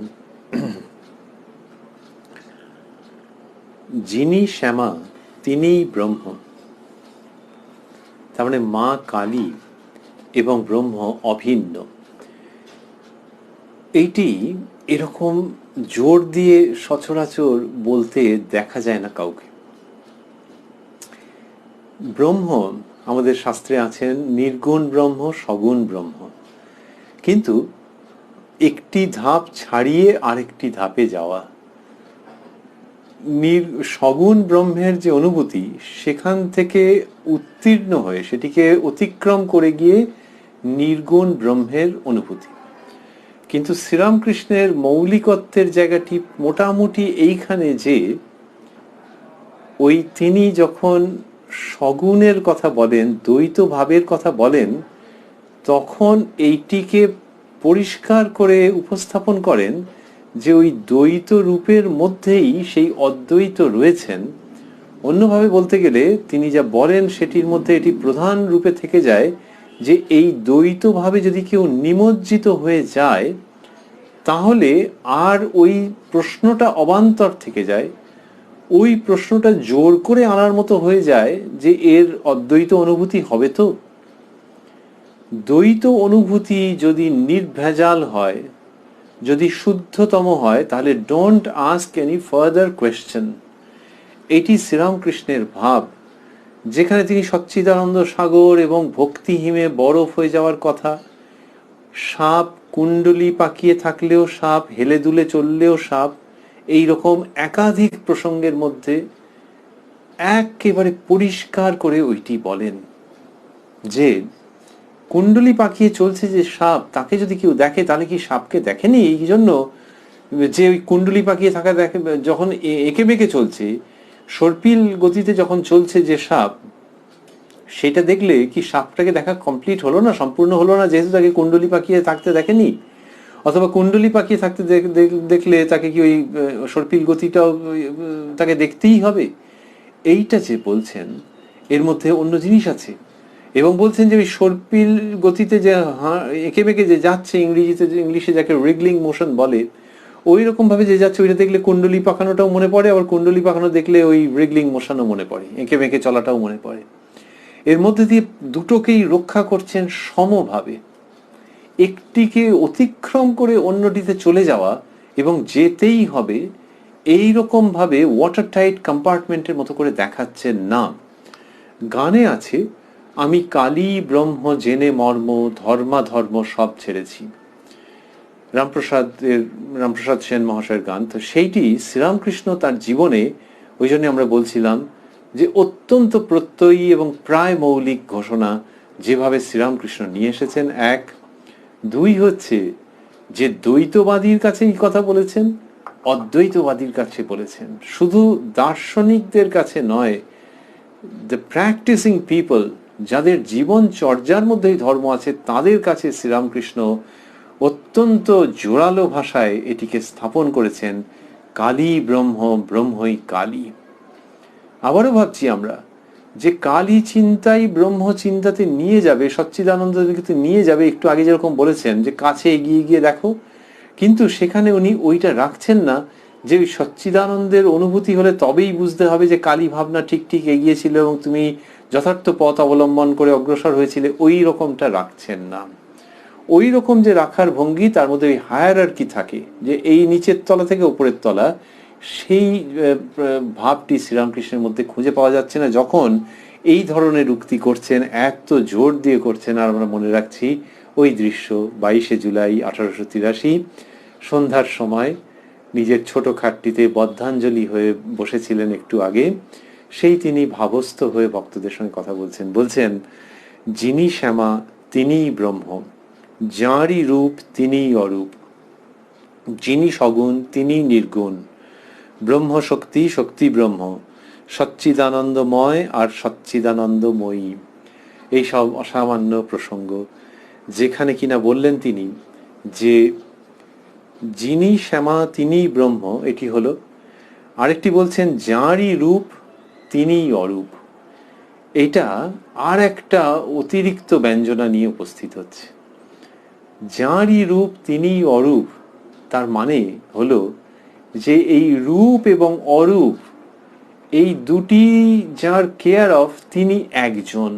যিনি শ্যামা তিনিই ব্রহ্ম। তার মানে মা কালী এবং ব্রহ্ম অভিন্ন। এইটি এরকম জোর দিয়ে সচরাচর বলতে দেখা যায় না কাউকে। ব্রহ্ম আমাদের শাস্ত্রে আছেন নির্গুণ ব্রহ্ম, সগুণ ব্রহ্ম। কিন্তু একটি ধাপ ছাড়িয়ে আরেকটি ধাপে যাওয়া, সগুণ ব্রহ্মের যে অনুভূতি, সেখান থেকে উত্তীর্ণ হয়ে সেটিকে অতিক্রম করে গিয়ে নির্গুণ ব্রহ্মের অনুভূতি। কিন্তু শ্রীরামকৃষ্ণের মৌলিকত্বের জায়গাটি মোটামুটি এইখানে যে ওই তিনি যখন সগুণের কথা বলেন, দ্বৈত ভাবের কথা বলেন, তখন এইটিকে পরিষ্কার করে উপস্থাপন করেন যে ওই দ্বৈত রূপের মধ্যেই সেই অদ্বৈত রয়েছেন। অন্যভাবে বলতে গেলে তিনি যা বলেন সেটির মধ্যে এটি প্রধান রূপে থেকে যায় যে এই দ্বৈতভাবে যদি কেউ নিমজ্জিত হয়ে যায়, তাহলে আর ওই প্রশ্নটা অবান্তর থেকে যায়, ওই প্রশ্নটা জোর করে আনার মতো হয়ে যায় যে এর অদ্বৈত অনুভূতি হবে। তো দ্বৈত অনুভূতি যদি নির্ভেজাল হয়, যদি শুদ্ধতম হয়, তাহলে don't ask any further question. এটি শ্রীরামকৃষ্ণের ভাব, যেখানে তিনি সচ্চিদানন্দ সাগর এবং ভক্তিহিমে বরফ হয়ে যাওয়ার কথা, সাপ কুণ্ডলি পাকিয়ে থাকলেও সাপ, হেলে দুলে চললেও সাপ, এই রকম একাধিক প্রসঙ্গের মধ্যে একেবারে পরিষ্কার করে ওইটি বলেন যে কুণ্ডলি পাকিয়ে চলছে যে সাপ, তাকে যদি কেউ দেখে তাহলে কি সাপকে দেখেনি? এই জন্য যে ওই কুণ্ডলি পাকিয়ে থাকা দেখে, যখন এঁকে বেঁকে চলছে, সর্পিল গতিতে যখন চলছে যে সাপ, সেটা দেখলে কি সাপটাকে দেখা কমপ্লিট হলো না, সম্পূর্ণ হলো না, যেহেতু তাকে কুণ্ডলি পাকিয়ে থাকতে দেখেনি? অথবা কুণ্ডলি পাকিয়ে থাকতে দেখলে তাকে কি ওই সর্পিল গতিটাও তাকে দেখতেই হবে? এইটা যে বলছেন, এর মধ্যে অন্য জিনিস আছে। এবং বলছেন যে ওই সর্পিল গতিতে যে এঁকে বেঁকে যে যাচ্ছে, ইংলিশে যাকে রিগলিং মোশন বলে, ওই রকম ভাবে যে যাচ্ছে, ওইটা দেখলে কুণ্ডলি পাকানোটাও মনে পড়ে, আবার কুণ্ডলি পাকানো দেখলে ওই রিগলিং মোশনও মনে পড়ে, এঁকে বেঁকে চলাটাও মনে পড়ে। এর মধ্যে দিয়ে দুটোকেই রক্ষা করছেন সমভাবে। একটিকে অতিক্রম করে অন্যটিতে চলে যাওয়া এবং যেতেই হবে, এই রকম ভাবে ওয়াটার টাইট কম্পার্টমেন্টের মতো করে দেখাচ্ছেন না। গানে আছে, আমি কালী ব্রহ্ম জেনে মর্ম, ধর্মাধর্ম সব ছেড়েছি। রামপ্রসাদ সেন মহাশয়ের গান। তো সেইটি শ্রীরামকৃষ্ণ তার জীবনে, ওই জন্য আমরা বলছিলাম যে অত্যন্ত প্রত্যয়ী এবং প্রায় মৌলিক ঘোষণা যেভাবে শ্রীরামকৃষ্ণ নিয়ে এসেছেন। এক, দুই হচ্ছে যে দ্বৈতবাদীর কাছে এই কথা বলেছেন, অদ্বৈতবাদীর কাছে বলেছেন, শুধু দার্শনিকদের কাছে নয়, দ্য প্র্যাকটিসিং পিপল, যাদের জীবন চর্যার মধ্যেই ধর্ম আছে, তাদের কাছে শ্রীরামকৃষ্ণ অত্যন্ত জোরালো ভাষায় এটিকে স্থাপন করেছেন, কালী ব্রহ্ম, ব্রহ্মই কালী। আবারও ভাবছি আমরা যে কালী চিন্তাই ব্রহ্ম চিন্তাতে নিয়ে যাবে, সচ্চিদানন্দকে নিয়ে যাবে। একটু আগে যেরকম বলেছেন যে কাছে এগিয়ে গিয়ে দেখো, কিন্তু সেখানে উনি ওইটা রাখছেন না যে ওই সচ্চিদানন্দের অনুভূতি হলে তবেই বুঝতে হবে যে কালী ভাবনা ঠিক ঠিক এগিয়েছিল এবং তুমি যথার্থ পথ অবলম্বন করে অগ্রসর হয়েছিলে, ওই রকমটা রাখছেন না। ওই রকম যে রাখার ভঙ্গি, তার মধ্যে ওই হায়ারার্কি থাকে, যে এই নিচের তলা থেকে উপরের তলা, সেই ভাবটি শ্রীরামকৃষ্ণের মধ্যে খুঁজে পাওয়া যাচ্ছে না যখন এই ধরনের উক্তি করছেন, এত জোর দিয়ে করছেন। আর আমরা মনে রাখছি ওই দৃশ্য 22শে জুলাই 1883 সন্ধ্যার সময় নিজের ছোট খাটটিতে বদ্ধাঞ্জলি হয়ে বসেছিলেন একটু আগে, সেই তিনি ভাবস্থ হয়ে ভক্তদের সঙ্গে কথা বলছেন যিনি শ্যামা তিনিই ব্রহ্ম, যাঁরই রূপ তিনিই অরূপ, যিনি সগুণ তিনি নির্গুণ, ব্রহ্ম শক্তি শক্তি ব্রহ্ম, সচ্চিদানন্দময় আর সচ্চিদানন্দময়ী। এই সব অসামান্য প্রসঙ্গ যেখানে কিনা বললেন তিনি যে যিনি শ্যামা তিনিই ব্রহ্ম, এটি হলো। আরেকটি বলছেন যাঁরই রূপ তিনিই অরূপ। এটা আর একটা অতিরিক্ত ব্যঞ্জনা নিয়ে উপস্থিত হচ্ছে। যাঁরই রূপ তিনিই অরূপ, তার মানে হলো যে এই রূপ এবং অরূপ এই দুটি যার কেয়ার অফ তিনি একজন।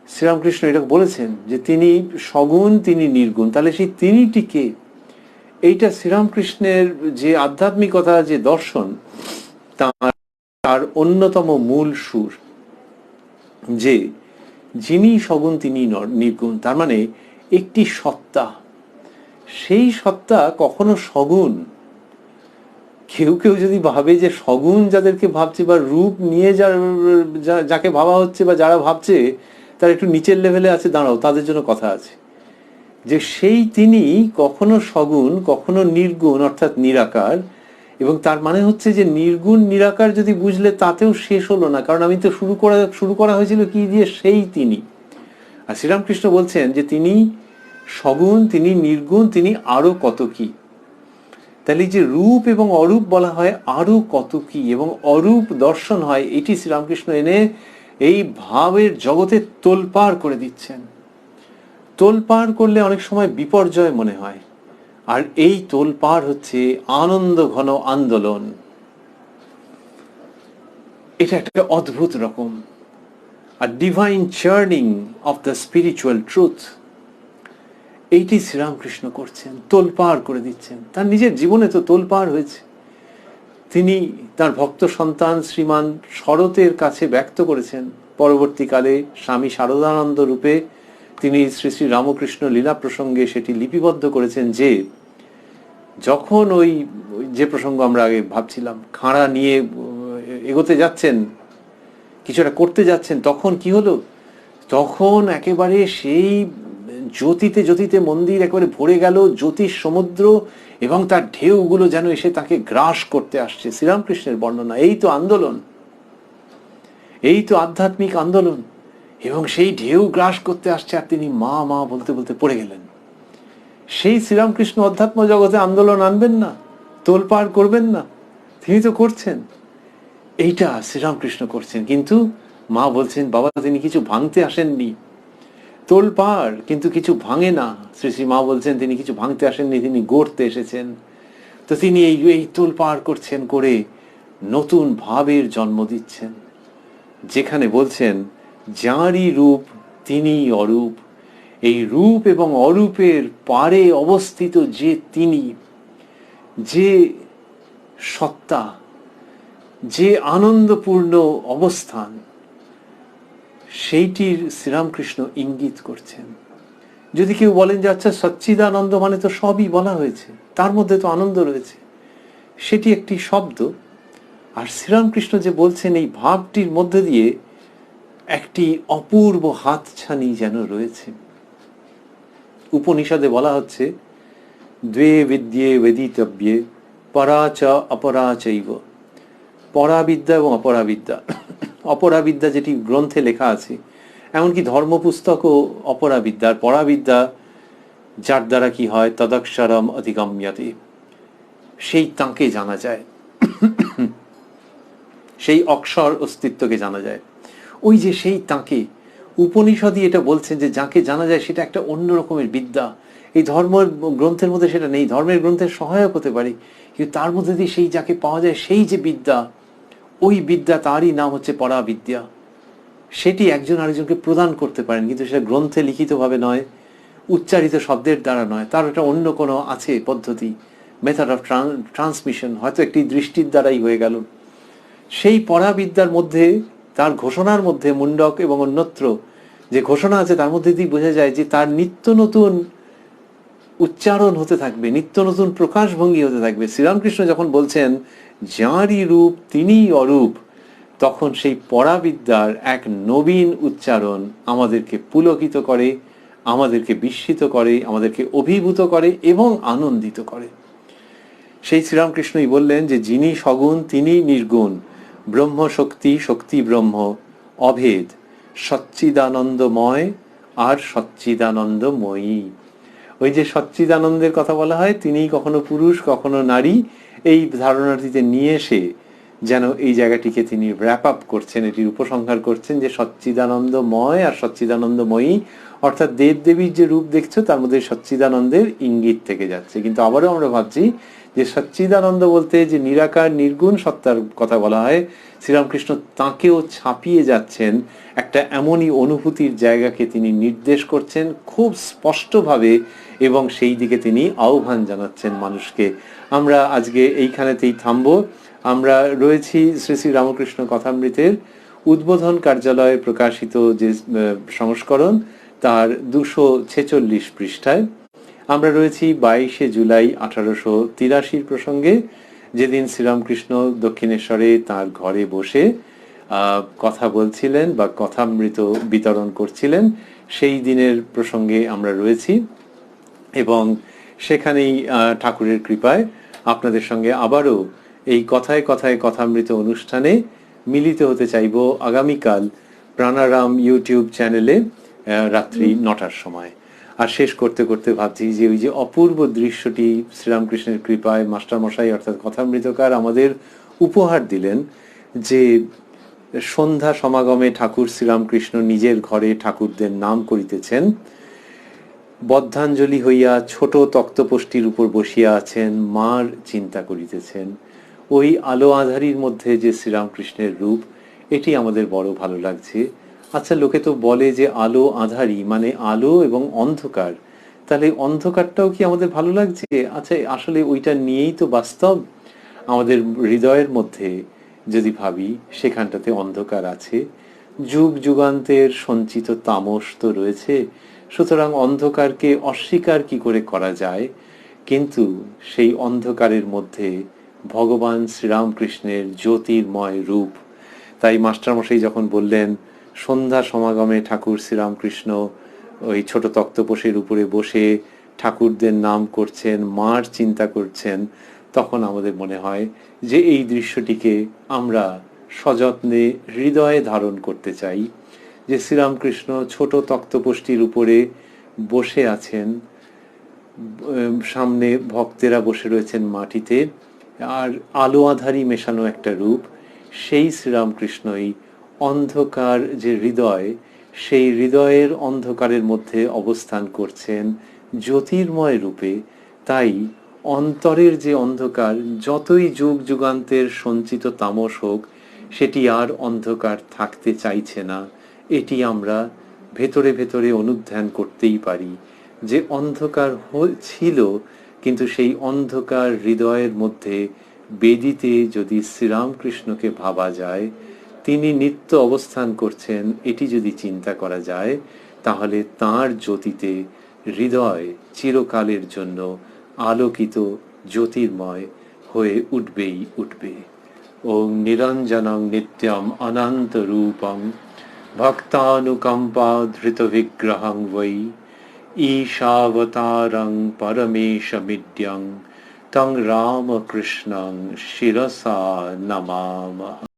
শ্রীরামকৃষ্ণ এটা বলেছেন যে তিনি সগুণ তিনি নির্গুণ, তাহলে সেই তিনিটিকে, এইটা শ্রীরামকৃষ্ণের যে আধ্যাত্মিকতা যে দর্শন তার অন্যতম মূল সুর, যে যিনি সগুণ তিনি নির্গুণ, তার মানে একটি সত্তা, সেই সত্তা কখনো সগুণ। কেউ কেউ যদি ভাবে যে সগুণ যাদেরকে ভাবছে বা রূপ নিয়ে যাকে ভাবা হচ্ছে বা যারা ভাবছে তারা একটু নিচের লেভেলে আছে, দাঁড়াও, তাদের জন্য কথা আছে। যে সেই তিনি কখনো সগুণ কখনো নির্গুণ অর্থাৎ নিরাকার, এবং তার মানে হচ্ছে যে নির্গুণ নিরাকার যদি বুঝলে তাতেও শেষ হলো না, কারণ আমি তো শুরু করা হয়েছিল কি দিয়ে, সেই তিনি। আর শ্রীরামকৃষ্ণ বলছেন যে তিনি সগুণ তিনি নির্গুণ তিনি আরো কত কি। তাহলে যে রূপ এবং অরূপ বলা হয় আরো কত কি, এবং অরূপ দর্শন হয়, এটি শ্রীরামকৃষ্ণ এনে এই ভাবের জগতে তোলপাড় করে দিচ্ছেন। তোলপাড় করলে অনেক সময় বিপর্যয় মনে হয়, আর এই তোলপাড় হচ্ছে আনন্দ ঘন আন্দোলন। এটা একটা অদ্ভুত রকম আর divine churning of the spiritual truth. এইটি শ্রীরামকৃষ্ণ করছেন, তোলপাড় করে দিচ্ছেন। তার নিজের জীবনে তো তোলপাড় হয়েছে। তিনি তার ভক্ত সন্তান শ্রীমান শরতের কাছে ব্যক্ত করেছেন, পরবর্তীকালে স্বামী শারদানন্দ রূপে তিনি শ্রী শ্রী রামকৃষ্ণ লীলা প্রসঙ্গে সেটি লিপিবদ্ধ করেছেন, যে যখন ওই যে প্রসঙ্গ আমরা আগে ভাবছিলাম, খাঁড়া নিয়ে এগোতে যাচ্ছেন, কিছুটা করতে যাচ্ছেন, তখন কি হলো, তখন একেবারে সেই জ্যোতিতে জ্যোতিতে মন্দির একেবারে ভরে গেল, জ্যোতির সমুদ্র, এবং তার ঢেউগুলো যেন এসে তাকে গ্রাস করতে আসছে। শ্রীরামকৃষ্ণের বর্ণনা, এই তো আন্দোলন, এই তো আধ্যাত্মিক আন্দোলন, এবং সেই ঢেউ গ্রাস করতে আসছে, আর তিনি মা মা বলতে বলতে পড়ে গেলেন। সেই শ্রীরামকৃষ্ণ অধ্যাত্ম জগতে আন্দোলন আনবেন না, তোলপাড় করবেন না? তিনি তো করছেন, এইটা শ্রীরামকৃষ্ণ করছেন। কিন্তু মা বলছেন, বাবা তিনি কিছু ভাঙতে আসেননি, তোলপাড় কিন্তু কিছু ভাঙে না। শ্রী শ্রী মা বলছেন তিনি কিছু ভাঙতে আসেননি, তিনি গড়তে এসেছেন। তো তিনি এই তোলপাড় করছেন, করে নতুন ভাবের জন্ম দিচ্ছেন, যেখানে বলছেন যাঁরই রূপ তিনিই অরূপ। এই রূপ এবং অরূপের পারে অবস্থিত যে তিনি, যে সত্তা, যে আনন্দপূর্ণ অবস্থান, সেইটির শ্রীরামকৃষ্ণ ইঙ্গিত করছেন। যদি কেউ বলেন যে আচ্ছা সচ্চিদানন্দ মানে তো সবই বলা হয়েছে, তার মধ্যে তো আনন্দ রয়েছে, সেটি একটি শব্দ। আর শ্রীরামকৃষ্ণ যে বলছেন এই ভাবটির মধ্যে দিয়ে একটি অপূর্ব হাতছানি যেন রয়েছে। উপনিষদে বলা হচ্ছে দ্বে বিদ্যে বেদিতব্যে পরাচ অপরাচৈব। পরাবিদ্যা এবং অপরাবিদ্যা, অপরাবিদ্যা যেটি গ্রন্থে লেখা আছে, এমনকি ধর্মপুস্তকও অপরাবিদ্যা। আর পরাবিদ্যা যার দ্বারা কি হয়, তদক্ষরম অধিগম্যতে, সেই তাঁকে জানা যায়, সেই অক্ষর অস্তিত্বকে জানা যায়। ওই যে সেই তাঁকে, উপনিষদই এটা বলছেন যে যাকে জানা যায় সেটা একটা অন্য রকমের বিদ্যা। এই ধর্মের গ্রন্থের মধ্যে সেটা নেই, ধর্মের গ্রন্থের সহায়ক হতে পারে, কিন্তু তার মধ্যে দিয়ে সেই যাকে পাওয়া যায়, সেই যে বিদ্যা, ওই বিদ্যা, তারই নাম হচ্ছে পরাবিদ্যা। সেটি একজন আরেকজনকে প্রদান করতে পারেন, কিন্তু সেটা গ্রন্থে লিখিতভাবে নয়, উচ্চারিত শব্দের দ্বারা নয়, তার একটা অন্য কোনো আছে পদ্ধতি, মেথড অফ ট্রান্সমিশন হয়তো একটি দৃষ্টির দ্বারাই হয়ে গেল। সেই পরাবিদ্যার মধ্যে, তার ঘোষণার মধ্যে, মুন্ডক এবং অন্যত্র যে ঘোষণা আছে তার মধ্যে দিয়ে বোঝা যায় যে তার নিত্য নতুন উচ্চারণ হতে থাকবে, নিত্য নতুন প্রকাশভঙ্গি হতে থাকবে। শ্রীরামকৃষ্ণ যখন বলছেন যাঁরই রূপ তিনিই অরূপ, তখন সেই পরাবিদ্যার এক নবীন উচ্চারণ আমাদেরকে পুলকিত করে, আমাদেরকে বিস্মিত করে, আমাদেরকে অভিভূত করে এবং আনন্দিত করে। সেই শ্রীরামকৃষ্ণই বললেন যে যিনি সগুণ তিনি নির্গুণ, ব্রহ্ম শক্তি, শক্তি ব্রহ্ম, অভেদ, সচ্চিদানন্দময় আর সচ্চিদানন্দময়ী। ওই যে সচ্চিদানন্দের কথা বলা হয়, তিনি কখনো পুরুষ কখনো নারী, এই ধারণাটিতে নিয়ে এসে যেন এই জায়গাটিকে তিনি র্যাপ আপ করছেন, এটির উপসংহার করছেন যে সচ্চিদানন্দময় আর সচ্চিদানন্দময়ী, অর্থাৎ দেব দেবীর যে রূপ দেখছো তার মধ্যে সচ্চিদানন্দের ইঙ্গিত থেকে যাচ্ছে। কিন্তু আবারও আমরা ভাবছি যে সচ্চিদানন্দ বলতে যে নিরাকার নির্গুণ সত্তার কথা বলা হয়, শ্রীরামকৃষ্ণ তাকেও ছাপিয়ে যাচ্ছেন, একটা এমনই অনুভূতির জায়গাকে তিনি নির্দেশ করছেন খুব স্পষ্টভাবে, এবং সেই দিকে তিনি আহ্বান জানাচ্ছেন মানুষকে। আমরা আজকে এইখানেতেই থামবো। আমরা রয়েছি শ্রী শ্রী রামকৃষ্ণ কথামৃতের উদ্বোধন কার্যালয়ে প্রকাশিত যে সংস্করণ, তার 246 পৃষ্ঠায়। আমরা রয়েছি 22 জুলাই 1883 প্রসঙ্গে, যেদিন শ্রীরামকৃষ্ণ দক্ষিণেশ্বরে তার ঘরে বসে কথা বলছিলেন বা কথামৃত বিতরণ করছিলেন, সেই দিনের প্রসঙ্গে আমরা রয়েছি। এবং সেখানেই ঠাকুরের কৃপায় আপনাদের সঙ্গে আবারও এই কথায় কথায় কথামৃত অনুষ্ঠানে মিলিত হতে চাইব আগামীকাল প্রাণারাম ইউটিউব চ্যানেলে রাত্রি 9টার সময়। আর শেষ করতে করতে ভাবছি যে ওই যে অপূর্ব দৃশ্যটি শ্রীরামকৃষ্ণের কৃপায় মাস্টারমশাই অর্থাৎ কথামৃতকার আমাদের উপহার দিলেন, যে সন্ধ্যা সমাগমে ঠাকুর শ্রীরামকৃষ্ণ নিজের ঘরে ঠাকুরদের নাম করিতেছেন, বদ্ধাঞ্জলি হইয়া ছোট তক্তপোষ্টির উপর বসিয়া আছেন, মার চিন্তা করিতেছেন। ওই আলো আঁধারির মধ্যে যে শ্রীরামকৃষ্ণের রূপ, এটি আমাদের বড় ভালো লাগছে। আচ্ছা, লোকে তো বলে যে আলো আঁধারি মানে আলো এবং অন্ধকার, তাহলে অন্ধকারটাও কি আমাদের ভালো লাগছে? আচ্ছা, আসলে ওইটা নিয়েই তো বাস্তব। আমাদের হৃদয়ের মধ্যে যদি ভাবি, সেখানটাতে অন্ধকার আছে, যুগ যুগান্তের সঞ্চিত তামস তো রয়েছে। সুতরাং অন্ধকারকে অস্বীকার কি করে করা যায়? কিন্তু সেই অন্ধকারের মধ্যে ভগবান শ্রীরামকৃষ্ণের জ্যোতির্ময় রূপ। তাই মাস্টারমশাই যখন বললেন সন্ধ্যা সমাগমে ঠাকুর শ্রীরামকৃষ্ণ ওই ছোট তক্তপোষের উপরে বসে ঠাকুরদের নাম করছেন, মার চিন্তা করছেন, তখন আমাদের মনে হয় যে এই দৃশ্যটিকে আমরা সযত্নে হৃদয়ে ধারণ করতে চাই, যে শ্রীরামকৃষ্ণ ছোট তক্তপোষ্টির উপরে বসে আছেন, সামনে ভক্তেরা বসে রয়েছেন মাটিতে, আর আলো আঁধারি মেশানো একটা রূপ। সেই শ্রীরামকৃষ্ণই অন্ধকার যে হৃদয়, সেই হৃদয়ের অন্ধকারের মধ্যে অবস্থান করছেন জ্যোতির্ময় রূপে। তাই অন্তরের যে অন্ধকার, যতই যুগ যুগান্তের সঞ্চিত তামস হোক, সেটি আর অন্ধকার থাকতে চাইছে না। এটি আমরা ভেতরে ভেতরে অনুধ্যান করতেই পারি যে অন্ধকার ছিল, কিন্তু সেই অন্ধকার হৃদয়ের মধ্যে বেদিতে যদি শ্রীরামকৃষ্ণকে ভাবা যায়, তিনি নিত্য অবস্থান করছেন, এটি যদি চিন্তা করা যায়, তাহলে তাঁর জ্যোতিতে হৃদয় চিরকালের জন্য আলোকিত জ্যোতির্ময় হয়ে উঠবেই উঠবে। ওং নিরঞ্জনং নিত্যং অনন্ত রূপং ভক্তানুকম্পা ধৃত বিগ্রহং বৈ ঈশাবতারং পরমেশমিড্যং তং রামকৃষ্ণং শিরসা নমামঃ।